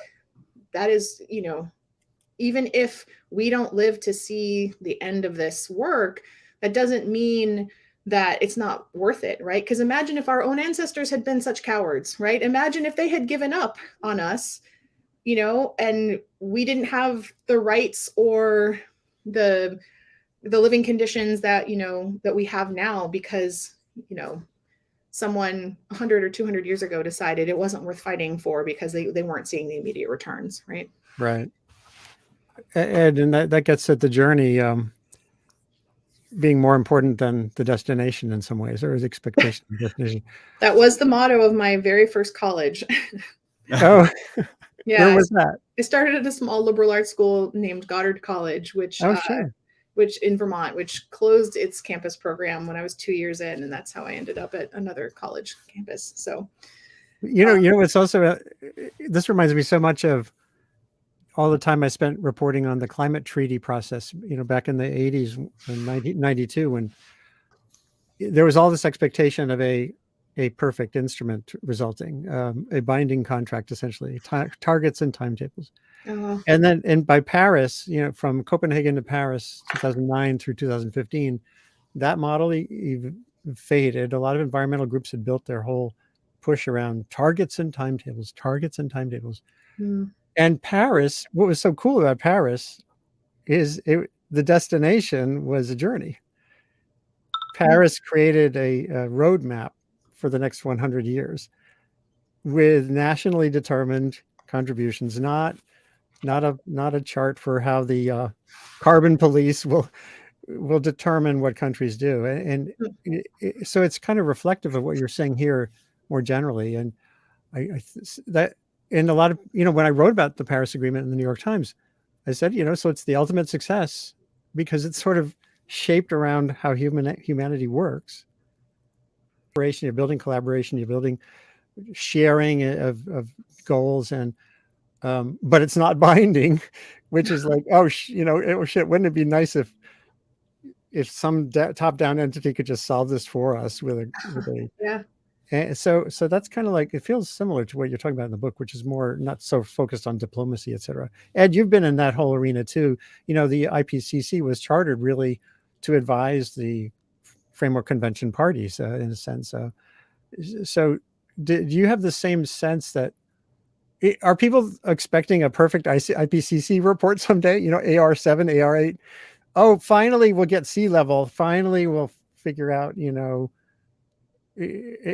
even if we don't live to see the end of this work, that doesn't mean that it's not worth it, right? Because imagine if our own ancestors had been such cowards, right? Imagine if they had given up on us, and we didn't have the rights or the living conditions that, that we have now because, someone 100 or 200 years ago decided it wasn't worth fighting for because they weren't seeing the immediate returns, right? Right. And that gets at the journey being more important than the destination in some ways, or is expectation of destination. That was the motto of my very first college. Oh, yeah. Where was that? I started at a small liberal arts school named Goddard College, which in Vermont, which closed its campus program when I was 2 years in, and that's how I ended up at another college campus. So, it's also this reminds me so much of all the time I spent reporting on the climate treaty process, back in the 80s, in 1992, when there was all this expectation of a perfect instrument resulting, a binding contract, essentially, targets and timetables. Uh-huh. And by Paris, from Copenhagen to Paris, 2009 through 2015, that model faded. A lot of environmental groups had built their whole push around targets and timetables. Mm. And Paris, what was so cool about Paris is the destination was a journey. Paris created a roadmap for the next 100 years with nationally determined contributions, not a chart for how the carbon police will determine what countries do. And so it's kind of reflective of what you're saying here more generally. And and a lot of, when I wrote about the Paris Agreement in the New York Times, I said, so it's the ultimate success because it's sort of shaped around how humanity works. You're building collaboration, you're building sharing of goals, and but it's not binding, which is like, oh, shit, wouldn't it be nice if some top-down entity could just solve this for us with a Yeah. And so that's kind of like, it feels similar to what you're talking about in the book, which is more not so focused on diplomacy, et cetera. Ed, you've been in that whole arena too. The IPCC was chartered really to advise the framework convention parties in a sense. So do you have the same sense that, are people expecting a perfect IPCC report someday? AR7, AR8. Oh, finally we'll get sea level. Finally we'll figure out, I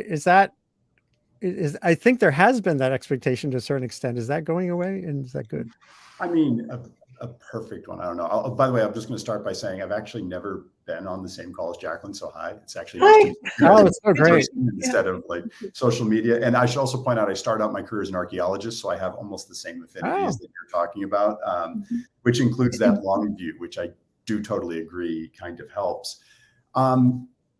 think there has been that expectation to a certain extent. Is that going away, and is that good? I mean, a perfect one. I don't know. By the way, I'm just going to start by saying I've actually never been on the same call as Jacquelyn, so hi. It's actually it's so great instead of like social media. And I should also point out, I started out my career as an archaeologist, so I have almost the same affinities that you're talking about, which includes that long view, which I do totally agree kind of helps.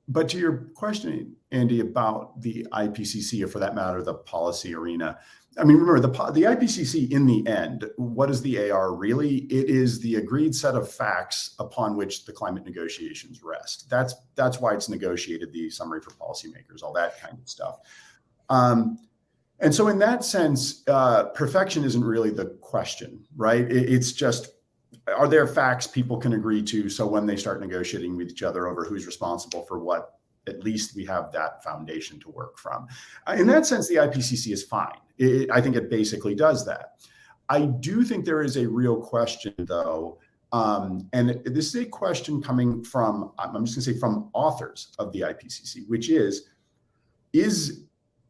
But to your question, Andy, about the IPCC, or for that matter, the policy arena, I mean, remember, the IPCC, in the end, what is the AR really? It is the agreed set of facts upon which the climate negotiations rest. That's why it's negotiated, the summary for policymakers, all that kind of stuff. And so in that sense, perfection isn't really the question, right? It's just, are there facts people can agree to, so when they start negotiating with each other over who's responsible for what, at least we have that foundation to work from. In that sense, the IPCC is fine. I think it basically does that. I do think there is a real question, though, and this is a question coming from, I'm just going to say, from authors of the IPCC, which is just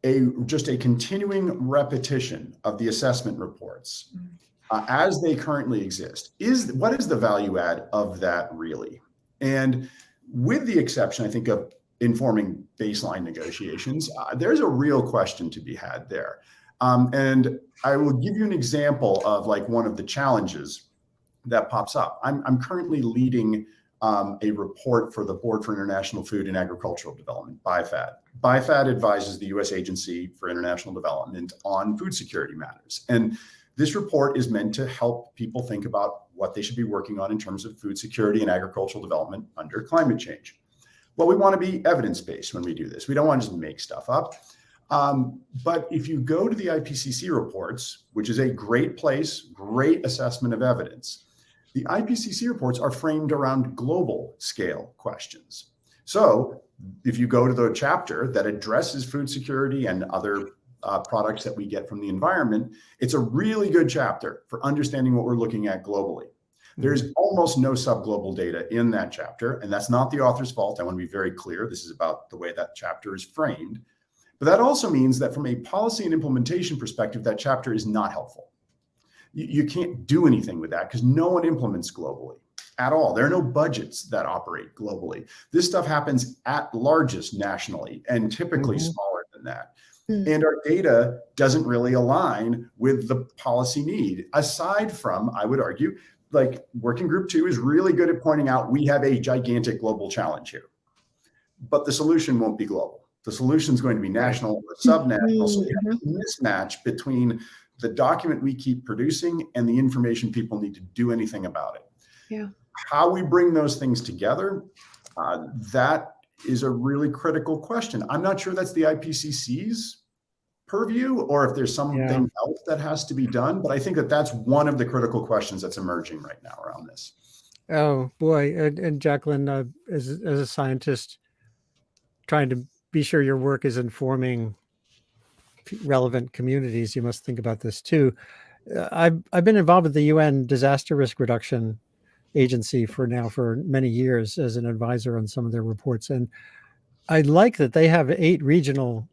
a continuing repetition of the assessment reports as they currently exist. What is the value add of that really? And with the exception, I think, of informing baseline negotiations, there's a real question to be had there. And I will give you an example of like one of the challenges that pops up. I'm currently leading a report for the Board for International Food and Agricultural Development, BIFAD. BIFAD advises the U.S. Agency for International Development on food security matters. And this report is meant to help people think about what they should be working on in terms of food security and agricultural development under climate change. Well, we want to be evidence-based when we do this. We don't want to just make stuff up. But if you go to the IPCC reports, which is a great place, great assessment of evidence, the IPCC reports are framed around global scale questions. So if you go to the chapter that addresses food security and other products that we get from the environment, it's a really good chapter for understanding what we're looking at globally. There's almost no subglobal data in that chapter, and that's not the author's fault. I want to be very clear. This is about the way that chapter is framed. But that also means that from a policy and implementation perspective, that chapter is not helpful. You can't do anything with that because no one implements globally at all. There are no budgets that operate globally. This stuff happens at largest nationally and typically smaller than that. And our data doesn't really align with the policy need, aside from, I would argue, like Working Group 2 is really good at pointing out we have a gigantic global challenge here, but the solution won't be global. The solution is going to be national or subnational. So we have a mismatch between the document we keep producing and the information people need to do anything about it. Yeah. How we bring those things together, that is a really critical question. I'm not sure that's the IPCC's purview or if there's something else that has to be done, but I think that that's one of the critical questions that's emerging right now around this. Oh boy. And Jacquelyn, as a scientist, trying to be sure your work is informing relevant communities, you must think about this too. I've been involved with the UN Disaster Risk Reduction Agency for many years as an advisor on some of their reports, and I like that they have 8 regional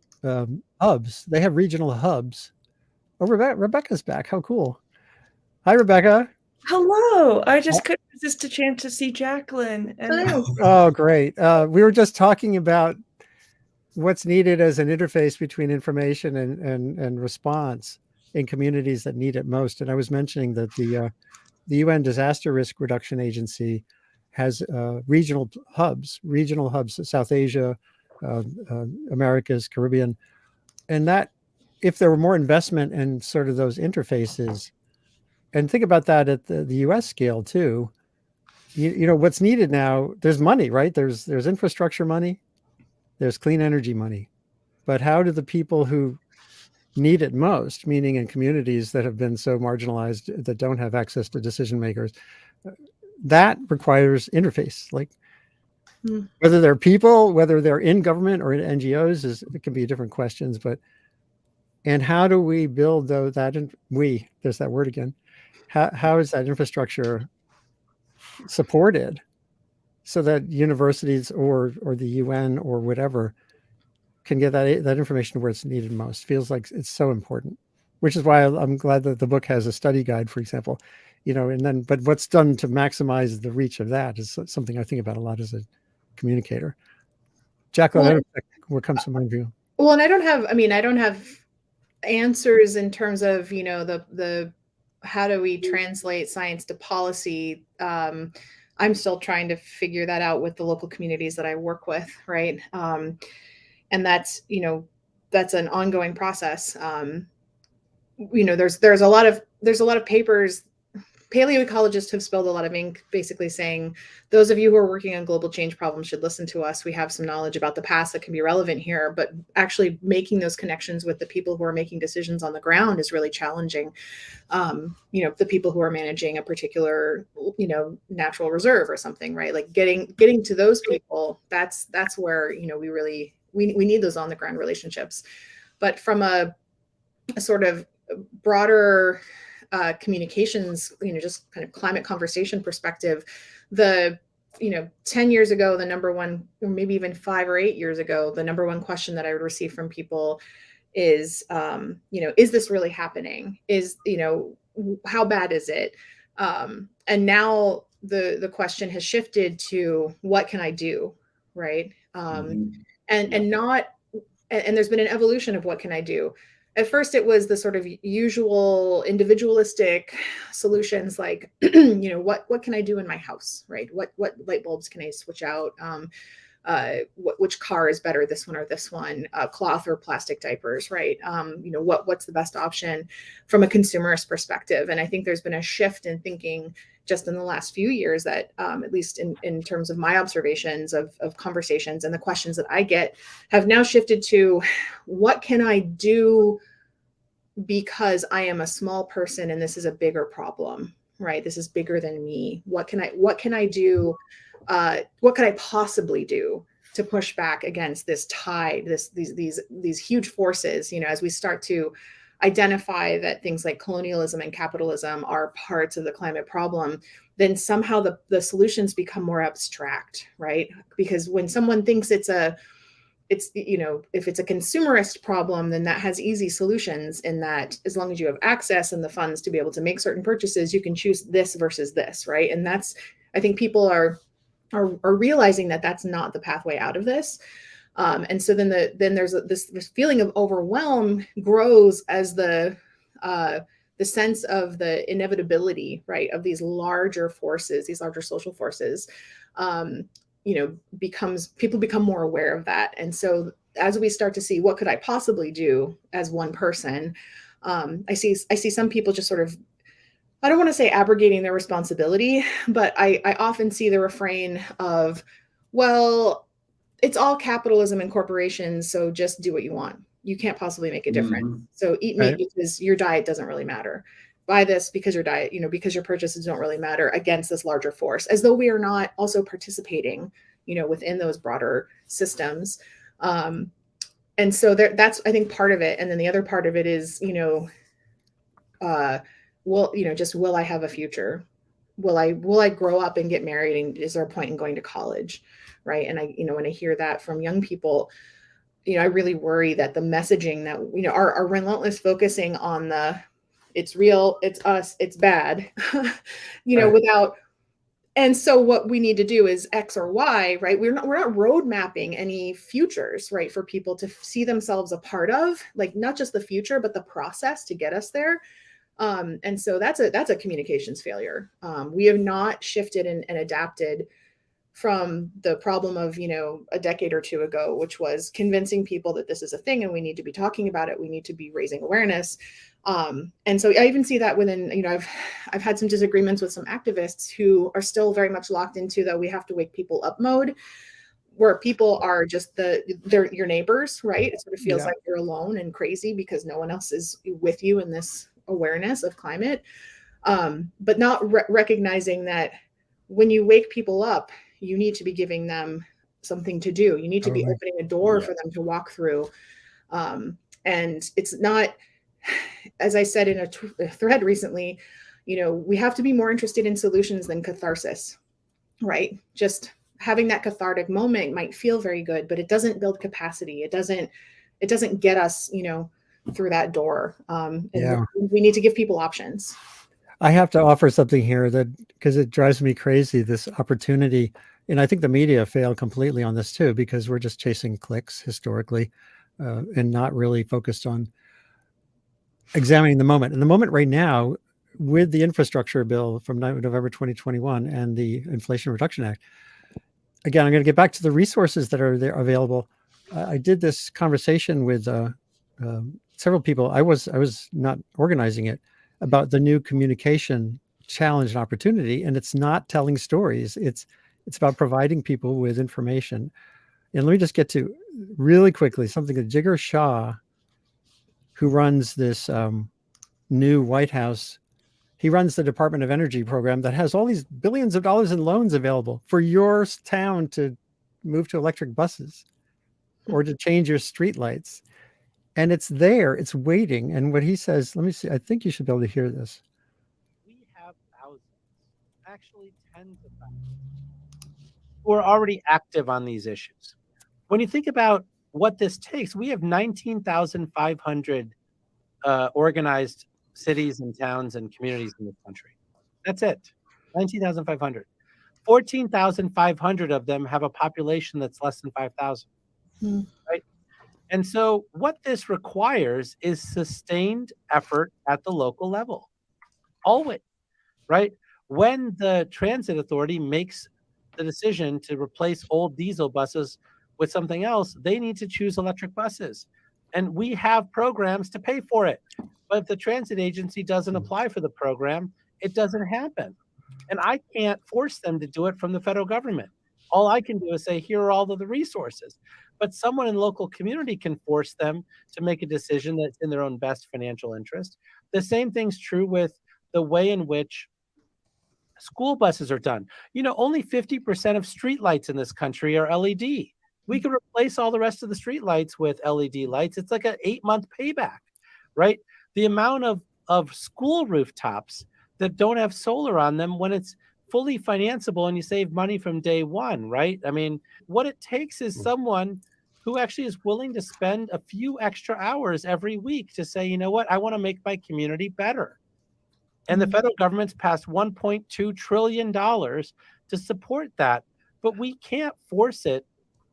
hubs. They have regional hubs. Oh, Rebecca's back. How cool! Hi, Rebecca. Hello. I just couldn't resist a chance to see Jacquelyn. And Oh, great. We were just talking about what's needed as an interface between information and response in communities that need it most. And I was mentioning that the UN Disaster Risk Reduction Agency has regional hubs, South Asia, Americas, Caribbean. And that, if there were more investment in sort of those interfaces, and think about that at the US scale too, you know, what's needed now, there's money, right? There's infrastructure money, there's clean energy money. But how do the people who need it most, meaning in communities that have been so marginalized that don't have access to decision makers, that requires interface. Like whether they're people, whether they're in government or in NGOs, it can be different questions. But and how do we build there's that word again. How is that infrastructure supported so that universities or the UN or whatever can get that information where it's needed most? Feels like it's so important, which is why I'm glad that the book has a study guide, for example, you know, and then, but what's done to maximize the reach of that is something I think about a lot as a communicator. Jacquelyn, what comes to mind for you? Well, and I don't have answers in terms of, you know, the how do we translate science to policy. I'm still trying to figure that out with the local communities that I work with, right? And that's, you know, that's an ongoing process. You know, there's a lot of papers. Paleoecologists have spilled a lot of ink basically saying, those of you who are working on global change problems should listen to us. We have some knowledge about the past that can be relevant here, but actually making those connections with the people who are making decisions on the ground is really challenging. You know, the people who are managing a particular, you know, natural reserve or something, right? Like getting to those people, that's where, you know, we need those on the ground relationships. But from a sort of broader communications, you know, just kind of climate conversation perspective, you know, 10 years ago, the number one, or maybe even 5 or 8 years ago, the number one question that I would receive from people is, you know, is this really happening? You know, how bad is it? And now the question has shifted to what can I do, right? And there's been an evolution of what can I do. At first, it was the sort of usual individualistic solutions, like, you know, what can I do in my house, right? What light bulbs can I switch out? Which car is better, this one or this one? Cloth or plastic diapers, right? You know, what's the best option from a consumerist perspective? And I think there's been a shift in thinking just in the last few years that, at least in terms of my observations of conversations and the questions that I get, have now shifted to what can I do because I am a small person and this is a bigger problem, right? This is bigger than me. What can I do? What could I possibly do to push back against this tide, these huge forces, you know, as we start to identify that things like colonialism and capitalism are parts of the climate problem, then somehow the solutions become more abstract, right? Because when someone thinks it's you know, if it's a consumerist problem, then that has easy solutions in that as long as you have access and the funds to be able to make certain purchases, you can choose this versus this, right? And that's, I think people are realizing that that's not the pathway out of this. And so then there's this feeling of overwhelm grows as the sense of the inevitability, right, of these larger forces, these larger social forces, you know, people become more aware of that. And so as we start to see what could I possibly do as one person, I see some people just sort of, I don't want to say abrogating their responsibility, but I often see the refrain of, well, it's all capitalism and corporations, so just do what you want. You can't possibly make a difference. Mm-hmm. So eat meat because your diet doesn't really matter. Buy this because your diet, you know, because your purchases don't really matter against this larger force, as though we are not also participating, you know, within those broader systems. And so that's, I think, part of it. And then the other part of it is, you know, will I have a future? Will I grow up and get married? And is there a point in going to college? Right. And I, you know, when I hear that from young people, you know, I really worry that the messaging that, you know, our relentless focusing on it's real, it's us, it's bad, you know, without, and so what we need to do is X or Y, right? We're not road mapping any futures, right? For people to see themselves a part of, like, not just the future, but the process to get us there. And so that's a communications failure. We have not shifted and adapted from the problem of, a decade or two ago, which was convincing people that this is a thing and we need to be talking about it. We need to be raising awareness. And so I even see that within, I've had some disagreements with some activists who are still very much locked into the we have to wake people up mode, where people are just they're your neighbors, right? It sort of feels like you're alone and crazy because no one else is with you in this awareness of climate. But not recognizing that when you wake people up, you need to be giving them something to do. You need to be opening a door for them to walk through. And it's not, as I said in a thread recently, we have to be more interested in solutions than catharsis, right? Just having that cathartic moment might feel very good, but it doesn't build capacity. It doesn't get us, through that door. And we need to give people options. I have to offer something here because it drives me crazy, this opportunity. And I think the media failed completely on this too, because we're just chasing clicks historically and not really focused on examining the moment. And the moment right now, with the infrastructure bill from November 2021 and the Inflation Reduction Act, again, I'm going to get back to the resources that are there available. I did this conversation with several people. I was not organizing it, about the new communication challenge and opportunity. And it's not telling stories. It's about providing people with information. And let me just get to really quickly something that Jigar Shah, who runs this new White House, he runs the Department of Energy program that has all these billions of dollars in loans available for your town to move to electric buses or to change your streetlights. And it's there, it's waiting. And what he says, let me see, I think you should be able to hear this. We have thousands, actually tens of thousands, who are already active on these issues. When you think about what this takes, we have 19,500 organized cities and towns and communities in this country. That's it, 19,500. 14,500 of them have a population that's less than 5,000, right? And so what this requires is sustained effort at the local level, always, right? When the transit authority makes the decision to replace old diesel buses with something else, they need to choose electric buses. And we have programs to pay for it. But if the transit agency doesn't apply for the program, it doesn't happen. And I can't force them to do it from the federal government. All I can do is say, here are all of the resources. But someone in the local community can force them to make a decision that's in their own best financial interest. The same thing's true with the way in which school buses are done. Only 50% of streetlights in this country are LED. We could replace all the rest of the streetlights with LED lights. It's like an 8-month payback, right? The amount of school rooftops that don't have solar on them when it's fully financeable and you save money from day one, right? I mean, what it takes is someone who actually is willing to spend a few extra hours every week to say, you know what, I want to make my community better. And the federal government's passed $1.2 trillion to support that, but we can't force it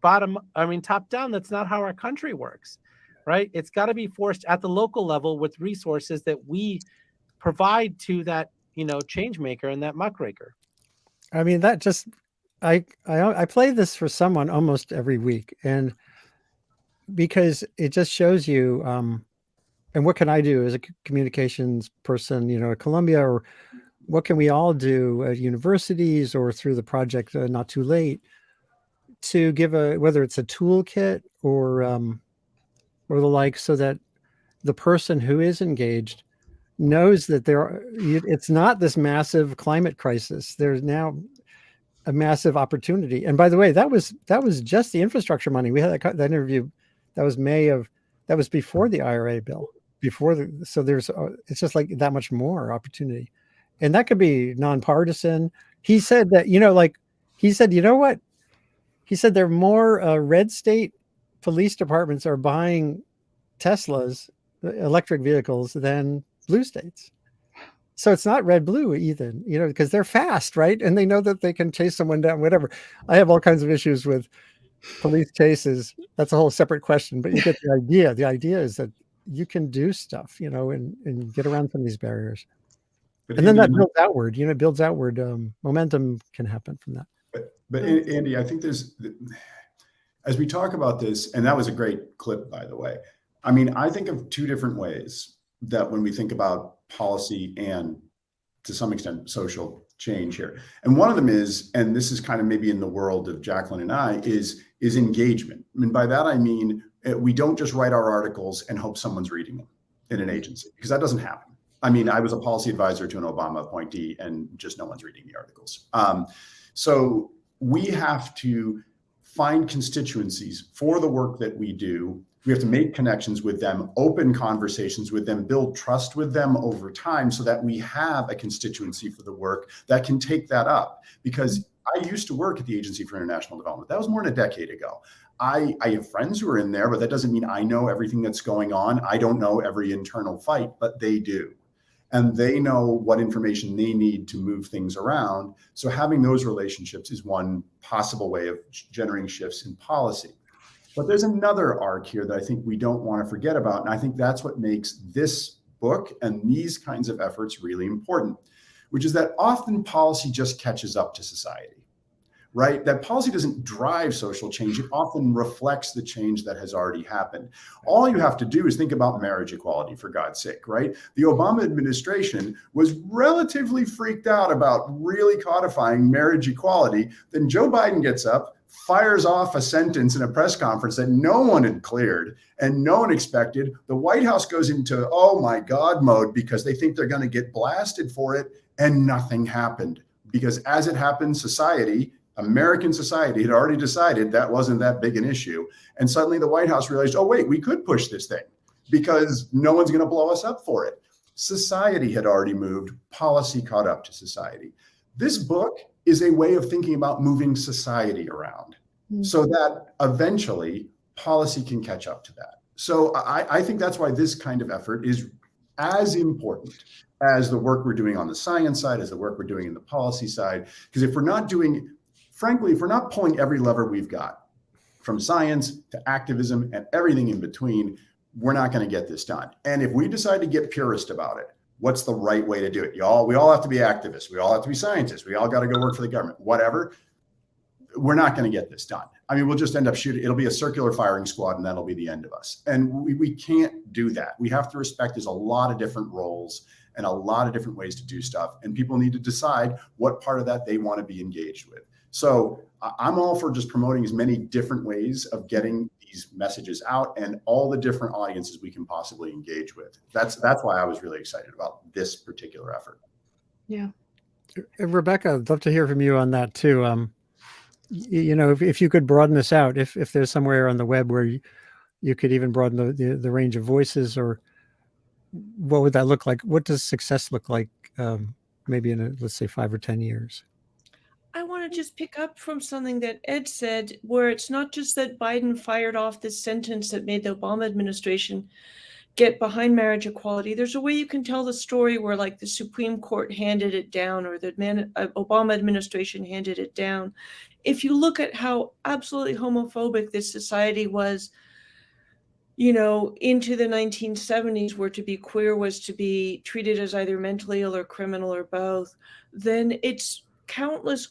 top down. That's not how our country works, right? It's got to be forced at the local level with resources that we provide to that, change maker and that muckraker. I mean, that just, I play this for someone almost every week, and because it just shows you, and what can I do as a communications person, at Columbia, or what can we all do at universities or through the project Not Too Late, to give whether it's a toolkit or the like, so that the person who is engaged knows that it's not this massive climate crisis. There's now a massive opportunity. And by the way, that was just the infrastructure money. We had that interview. That was that was before the IRA bill. So it's just like that much more opportunity, and that could be nonpartisan. He said that, you know what? He said there are more red state police departments are buying Teslas, electric vehicles, than blue states. So it's not red blue either, because they're fast, right? And they know that they can chase someone down, whatever. I have all kinds of issues with police chases. That's a whole separate question, but you get the idea. The idea is that you can do stuff, and get around some of these barriers. And then that builds outward, momentum can happen from that. But Andy, I think as we talk about this, and that was a great clip, by the way. I mean, I think of two different ways that when we think about policy and to some extent social change here. And one of them is, and this is kind of maybe in the world of Jacquelyn and I, is engagement. I mean, by that, I mean, we don't just write our articles and hope someone's reading them in an agency, because that doesn't happen. I mean, I was a policy advisor to an Obama appointee and just no one's reading the articles. So we have to find constituencies for the work that we do. We have to make connections with them, open conversations with them, build trust with them over time so that we have a constituency for the work that can take that up. Because I used to work at the Agency for International Development. That was more than a decade ago. I have friends who are in there, but that doesn't mean I know everything that's going on. I don't know every internal fight, but they do. And they know what information they need to move things around. So having those relationships is one possible way of generating shifts in policy. But there's another arc here that I think we don't want to forget about. And I think that's what makes this book and these kinds of efforts really important, which is that often policy just catches up to society, right? That policy doesn't drive social change. It often reflects the change that has already happened. All you have to do is think about marriage equality, for God's sake, right? The Obama administration was relatively freaked out about really codifying marriage equality. Then Joe Biden gets up, fires off a sentence in a press conference that no one had cleared and no one expected. The White House goes into, oh my God mode, because they think they're going to get blasted for it, and nothing happened. Because as it happened, American society had already decided that wasn't that big an issue. And suddenly the White House realized, oh, wait, we could push this thing because no one's going to blow us up for it. Society had already moved. Policy caught up to society. This book is a way of thinking about moving society around so that eventually policy can catch up to that. So I think that's why this kind of effort is as important as the work we're doing on the science side, as the work we're doing in the policy side. Because if we're not pulling every lever we've got, from science to activism and everything in between, we're not going to get this done. And if we decide to get purist about it, what's the right way to do it? We all have to be activists. We all have to be scientists. We all got to go work for the government, whatever. We're not going to get this done. I mean, we'll just end up shooting. It'll be a circular firing squad, and that'll be the end of us. And we can't do that. We have to respect there's a lot of different roles and a lot of different ways to do stuff. And people need to decide what part of that they want to be engaged with. So I'm all for just promoting as many different ways of getting these messages out and all the different audiences we can possibly engage with. That's why I was really excited about this particular effort. Yeah. Rebecca, I'd love to hear from you on that too. If you could broaden this out, if there's somewhere on the web where you could even broaden the range of voices, or what would that look like? What does success look like maybe in let's say 5 or 10 years? I want to just pick up from something that Ed said, where it's not just that Biden fired off this sentence that made the Obama administration get behind marriage equality. There's a way you can tell the story where, like, the Supreme Court handed it down, or the Obama administration handed it down. If you look at how absolutely homophobic this society was, into the 1970s, where to be queer was to be treated as either mentally ill or criminal or both, then it's countless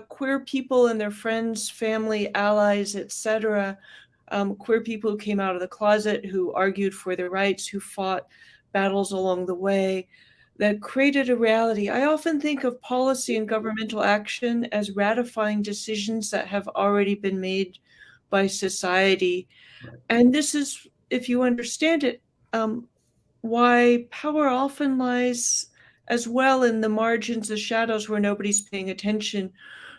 queer people and their friends, family, allies, etc., queer people who came out of the closet, who argued for their rights, who fought battles along the way, that created a reality. I often think of policy and governmental action as ratifying decisions that have already been made by society. And this is, if you understand it, why power often lies as well in the margins, the shadows, where nobody's paying attention,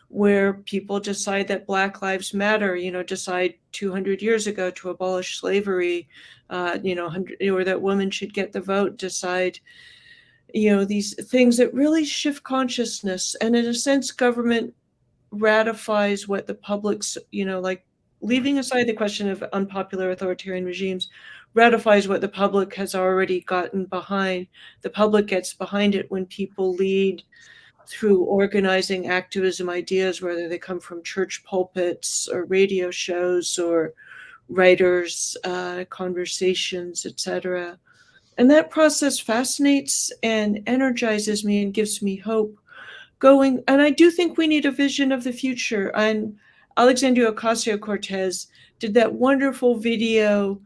where people decide that Black Lives Matter, decide 200 years ago to abolish slavery, or that women should get the vote, decide, these things that really shift consciousness. And in a sense, government ratifies what the public's, like, leaving aside the question of unpopular authoritarian regimes, ratifies what the public has already gotten behind. The public gets behind it when people lead through organizing activism ideas, whether they come from church pulpits or radio shows or writers, conversations, etc. And that process fascinates and energizes me and gives me hope, going, and I do think we need a vision of the future. And Alexandria Ocasio-Cortez did that wonderful video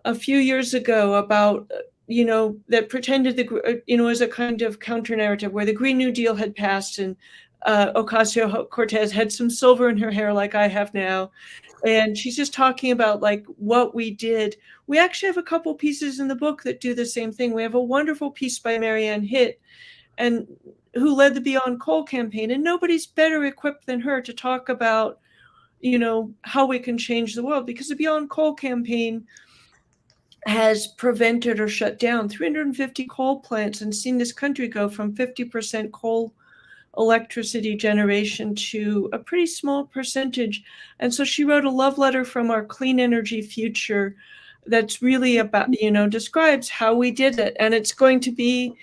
a few years ago about, that pretended as a kind of counter narrative where the Green New Deal had passed, and Ocasio-Cortez had some silver in her hair like I have now. And she's just talking about like what we did. We actually have a couple pieces in the book that do the same thing. We have a wonderful piece by Marianne Hitt, and who led the Beyond Coal campaign. And nobody's better equipped than her to talk about, how we can change the world, because the Beyond Coal campaign has prevented or shut down 350 coal plants and seen this country go from 50% coal electricity generation to a pretty small percentage. And so she wrote a love letter from our clean energy future that's really about, describes how we did it. And it's going to be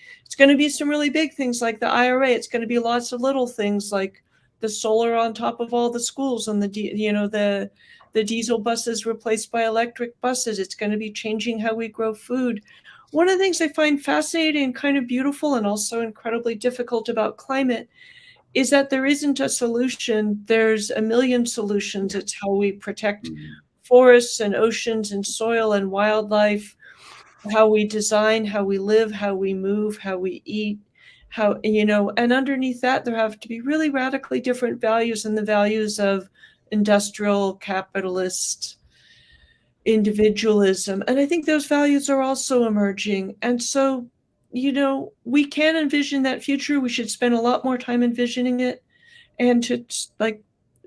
some really big things like the IRA. It's going to be lots of little things like the solar on top of all the schools, and the diesel buses replaced by electric buses. It's going to be changing how we grow food. One of the things I find fascinating and kind of beautiful and also incredibly difficult about climate is that there isn't a solution. There's a million solutions. It's how we protect forests and oceans and soil and wildlife, how we design, how we live, how we move, how we eat, and underneath that, there have to be really radically different values than the values of industrial capitalist individualism. And I think those values are also emerging. And so, we can envision that future. We should spend a lot more time envisioning it. And to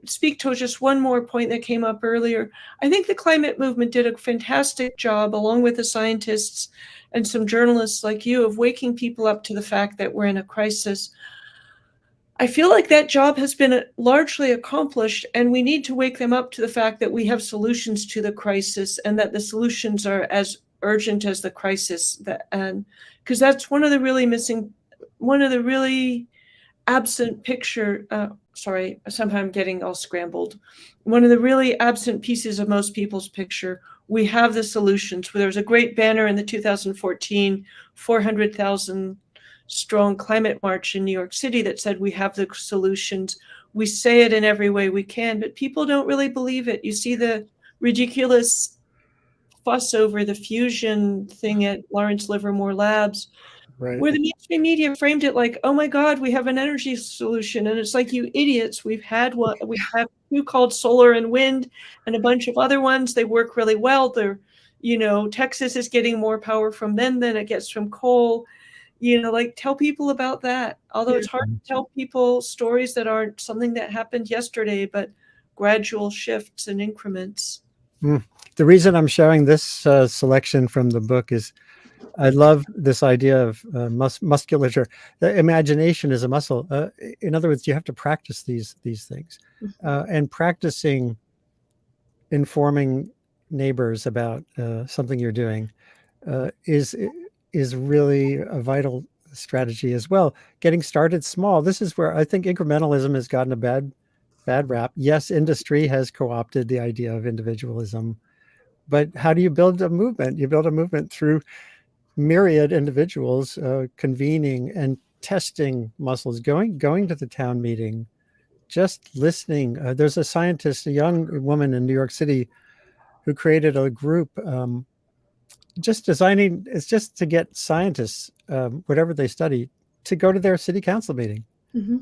speak to just one more point that came up earlier, I think the climate movement did a fantastic job, along with the scientists and some journalists like you, of waking people up to the fact that we're in a crisis. I feel like that job has been largely accomplished, and we need to wake them up to the fact that we have solutions to the crisis, and that the solutions are as urgent as the crisis. Because that's one of the really absent picture. Sorry, somehow I'm getting all scrambled. One of the really absent pieces of most people's picture. We have the solutions. There was a great banner in the 2014 400,000 strong climate march in New York City that said we have the solutions. We say it in every way we can, but people don't really believe it. You see the ridiculous fuss over the fusion thing at Lawrence Livermore Labs, Right. where the mainstream media framed it like, oh my God, we have an energy solution. And it's like, you idiots, we have two called solar and wind and a bunch of other ones. They work really well. Texas is getting more power from them than it gets from coal. Tell people about that. Although it's hard to tell people stories that aren't something that happened yesterday, but gradual shifts and increments. The reason I'm showing this selection from the book is I love this idea of musculature. The imagination is a muscle. In other words, you have to practice these things, and practicing informing neighbors about something you're doing is really a vital strategy as well. Getting started small. This is where I think incrementalism has gotten a bad rap. Yes, industry has co-opted the idea of individualism, but how do you build a movement? You build a movement through myriad individuals convening and testing muscles, going to the town meeting, just listening. There's a scientist, a young woman in New York City, who created a group just designing. It's just to get scientists, whatever they study, to go to their city council meeting. Mm-hmm.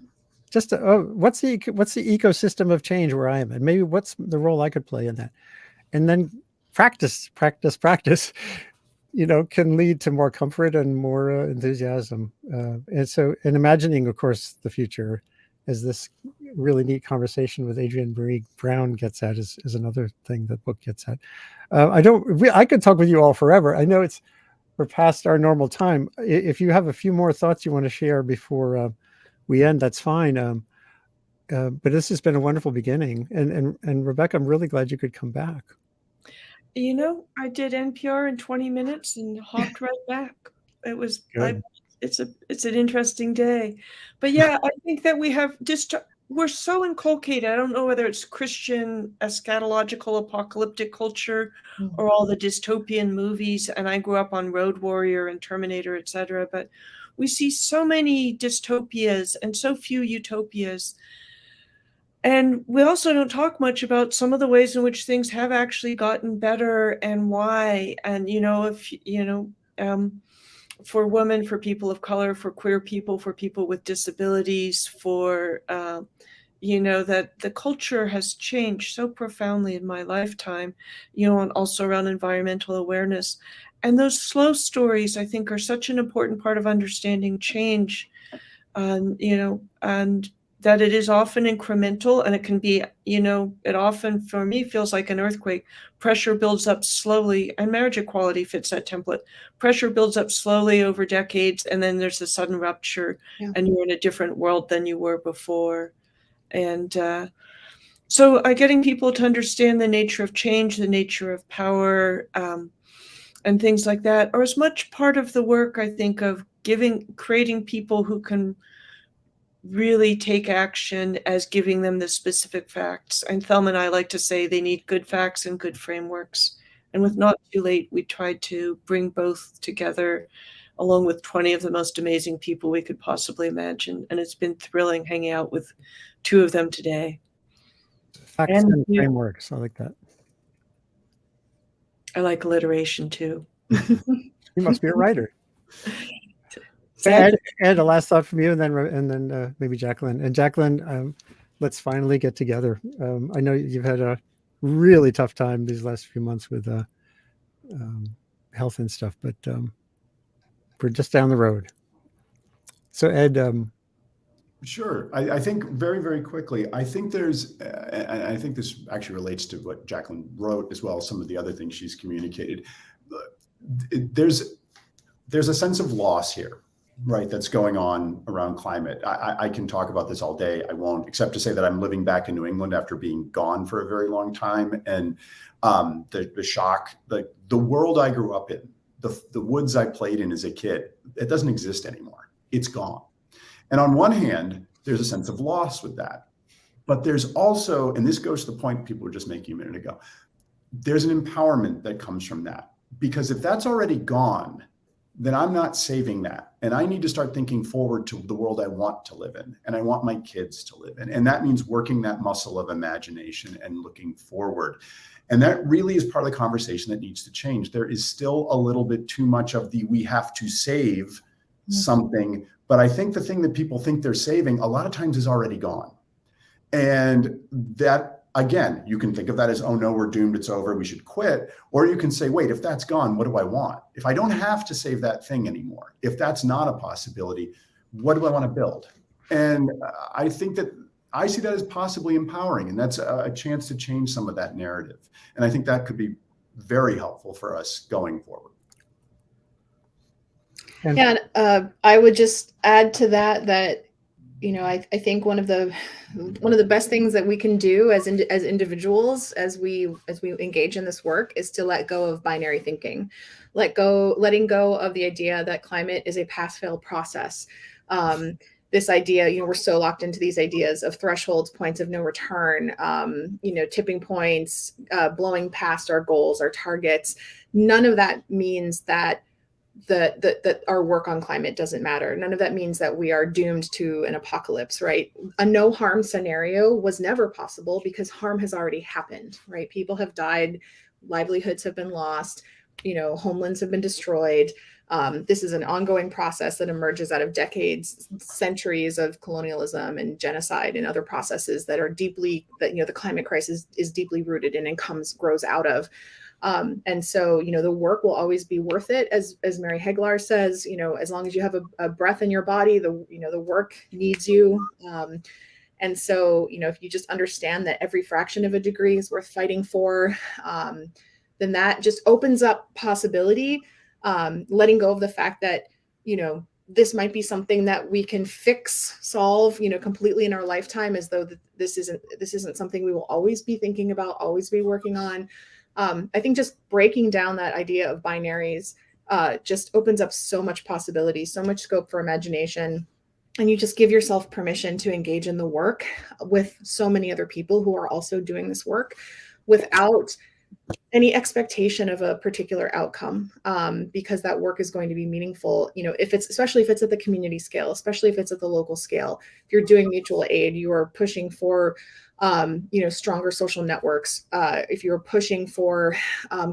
Just what's the ecosystem of change where I am, and maybe what's the role I could play in that, and then practice. Can lead to more comfort and more enthusiasm. And imagining, of course, the future, as this really neat conversation with Adrienne Marie Brown gets at, is another thing the book gets at. I could talk with you all forever. I know we're past our normal time. If you have a few more thoughts you want to share before we end, that's fine. But this has been a wonderful beginning. And Rebecca, I'm really glad you could come back. I did NPR in 20 minutes and hopped right back. It was good. It's an interesting day. But yeah, I think that we have we're so inculcated. I don't know whether it's Christian eschatological apocalyptic culture or all the dystopian movies. And I grew up on Road Warrior and Terminator, etc. But we see so many dystopias and so few utopias. And we also don't talk much about some of the ways in which things have actually gotten better and why. And, for women, for people of color, for queer people, for people with disabilities, for, that the culture has changed so profoundly in my lifetime, and also around environmental awareness. And those slow stories, I think, are such an important part of understanding change, and that it is often incremental, and it can be, it often, for me, feels like an earthquake. Pressure builds up slowly, and marriage equality fits that template. Pressure builds up slowly over decades, and then there's a sudden rupture, and you're in a different world than you were before. And so getting people to understand the nature of change, the nature of power, and things like that are as much part of the work, I think, of creating people who can really take action as giving them the specific facts. And Thelma and I like to say they need good facts and good frameworks. And with Not Too Late, we tried to bring both together, along with 20 of the most amazing people we could possibly imagine. And it's been thrilling hanging out with two of them today. Facts and frameworks. I like that. I like alliteration too. You must be a writer. Ed, a last thought from you, and then maybe Jacquelyn. And Jacquelyn, let's finally get together. I know you've had a really tough time these last few months with health and stuff, but we're just down the road. So Ed, sure. I think very, very quickly, I think and I think this actually relates to what Jacquelyn wrote as well as some of the other things she's communicated. There's a sense of loss here, right, that's going on around climate. I can talk about this all day. I won't, except to say that I'm living back in New England after being gone for a very long time. And the shock, the world I grew up in, the woods I played in as a kid, it doesn't exist anymore. It's gone. And on one hand, there's a sense of loss with that. But there's also, and this goes to the point people were just making a minute ago, there's an empowerment that comes from that. Because if that's already gone, then I'm not saving that. And I need to start thinking forward to the world I want to live in, and I want my kids to live in. And that means working that muscle of imagination and looking forward. And that really is part of the conversation that needs to change. There is still a little bit too much of we have to save something. But I think the thing that people think they're saving a lot of times is already gone. And that, again, you can think of that as, oh no, we're doomed, it's over, we should quit. Or you can say, wait, if that's gone, what do I want? If I don't have to save that thing anymore, if that's not a possibility, what do I want to build? And I think that I see that as possibly empowering, and that's a chance to change some of that narrative. And I think that could be very helpful for us going forward. And I would just add to that I think one of the best things that we can do as individuals as we engage in this work is to let go of binary thinking, letting go of the idea that climate is a pass-fail process. This idea, we're so locked into these ideas of thresholds, points of no return, tipping points, blowing past our goals, our targets. None of that means that that our work on climate doesn't matter. None of that means that we are doomed to an apocalypse, right? A no harm scenario was never possible because harm has already happened, right? People have died, livelihoods have been lost, homelands have been destroyed. This is an ongoing process that emerges out of decades, centuries of colonialism and genocide and other processes that are the climate crisis is deeply rooted in and grows out of. And so, the work will always be worth it. As Mary Heglar says, as long as you have a breath in your body, the work needs you. And so, if you just understand that every fraction of a degree is worth fighting for, then that just opens up possibility, letting go of the fact that, this might be something that we can solve, completely in our lifetime, as though this isn't something we will always be thinking about, always be working on. I think just breaking down that idea of binaries just opens up so much possibility, so much scope for imagination. and you just give yourself permission to engage in the work with so many other people who are also doing this work without any expectation of a particular outcome, because that work is going to be meaningful. You know, especially if it's at the community scale, especially if it's at the local scale. If you're doing mutual aid, you are pushing for stronger social networks. If you're pushing for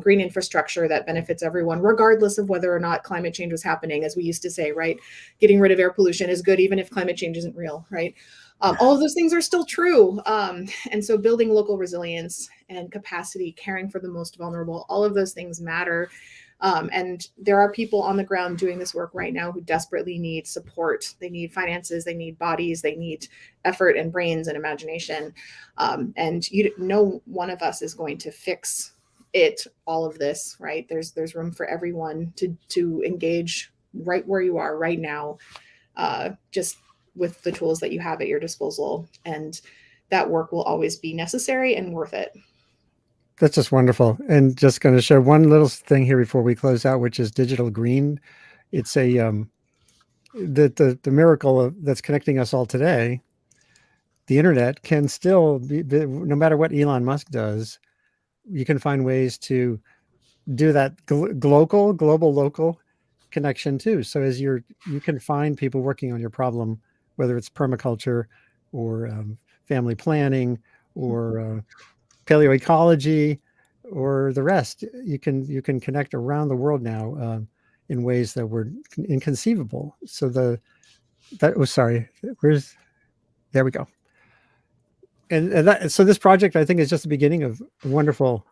green infrastructure that benefits everyone, regardless of whether or not climate change was happening, as we used to say, right? Getting rid of air pollution is good, even if climate change isn't real, right? All of those things are still true. And so building local resilience and capacity, caring for the most vulnerable, all of those things matter. And there are people on the ground doing this work right now who desperately need support. They need finances, they need bodies, they need effort and brains and imagination. And no one of us is going to fix all of this, right? There's room for everyone to engage right where you are right now, just with the tools that you have at your disposal. And that work will always be necessary and worth it. That's just wonderful. And just going to share one little thing here before we close out, which is digital green. It's the miracle that's connecting us all today. The internet can still be, no matter what Elon Musk does, you can find ways to do that global, local connection too. So as you can find people working on your problem, whether it's permaculture or family planning or paleoecology or the rest. You can connect around the world now in ways that were inconceivable. So there we go. So this project, I think, is just the beginning of a wonderful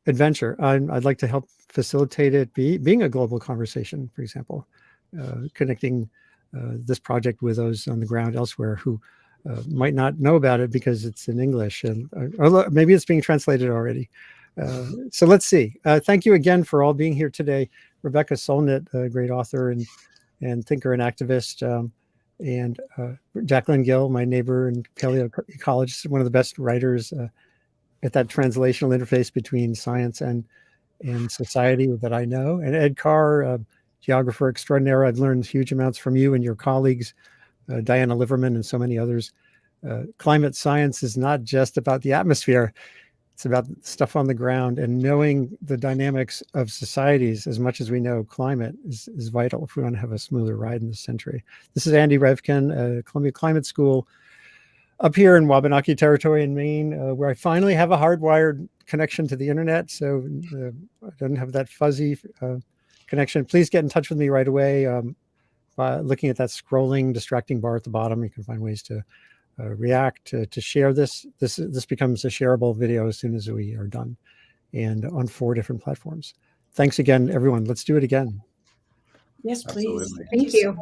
adventure. I'd like to help facilitate it being a global conversation, for example, connecting this project with those on the ground elsewhere who might not know about it because it's in English, or maybe it's being translated already. So let's see. Thank you again for all being here today. Rebecca Solnit, a great author and thinker and activist, and Jacquelyn Gill, my neighbor and paleoecologist, one of the best writers at that translational interface between science and society that I know, and Ed Carr, geographer extraordinaire. I've learned huge amounts from you and your colleagues, Diana Liverman and so many others. Climate science is not just about the atmosphere. It's about stuff on the ground, and knowing the dynamics of societies as much as we know climate is vital if we want to have a smoother ride in this century. This is Andy Revkin, Columbia Climate School, up here in Wabanaki Territory in Maine, where I finally have a hardwired connection to the internet. So I don't have that fuzzy connection. Please get in touch with me right away. By looking at that scrolling, distracting bar at the bottom, you can find ways to react, to share this. This becomes a shareable video as soon as we are done, and on 4 different platforms. Thanks again, everyone. Let's do it again. Yes, please. Absolutely. Thank you.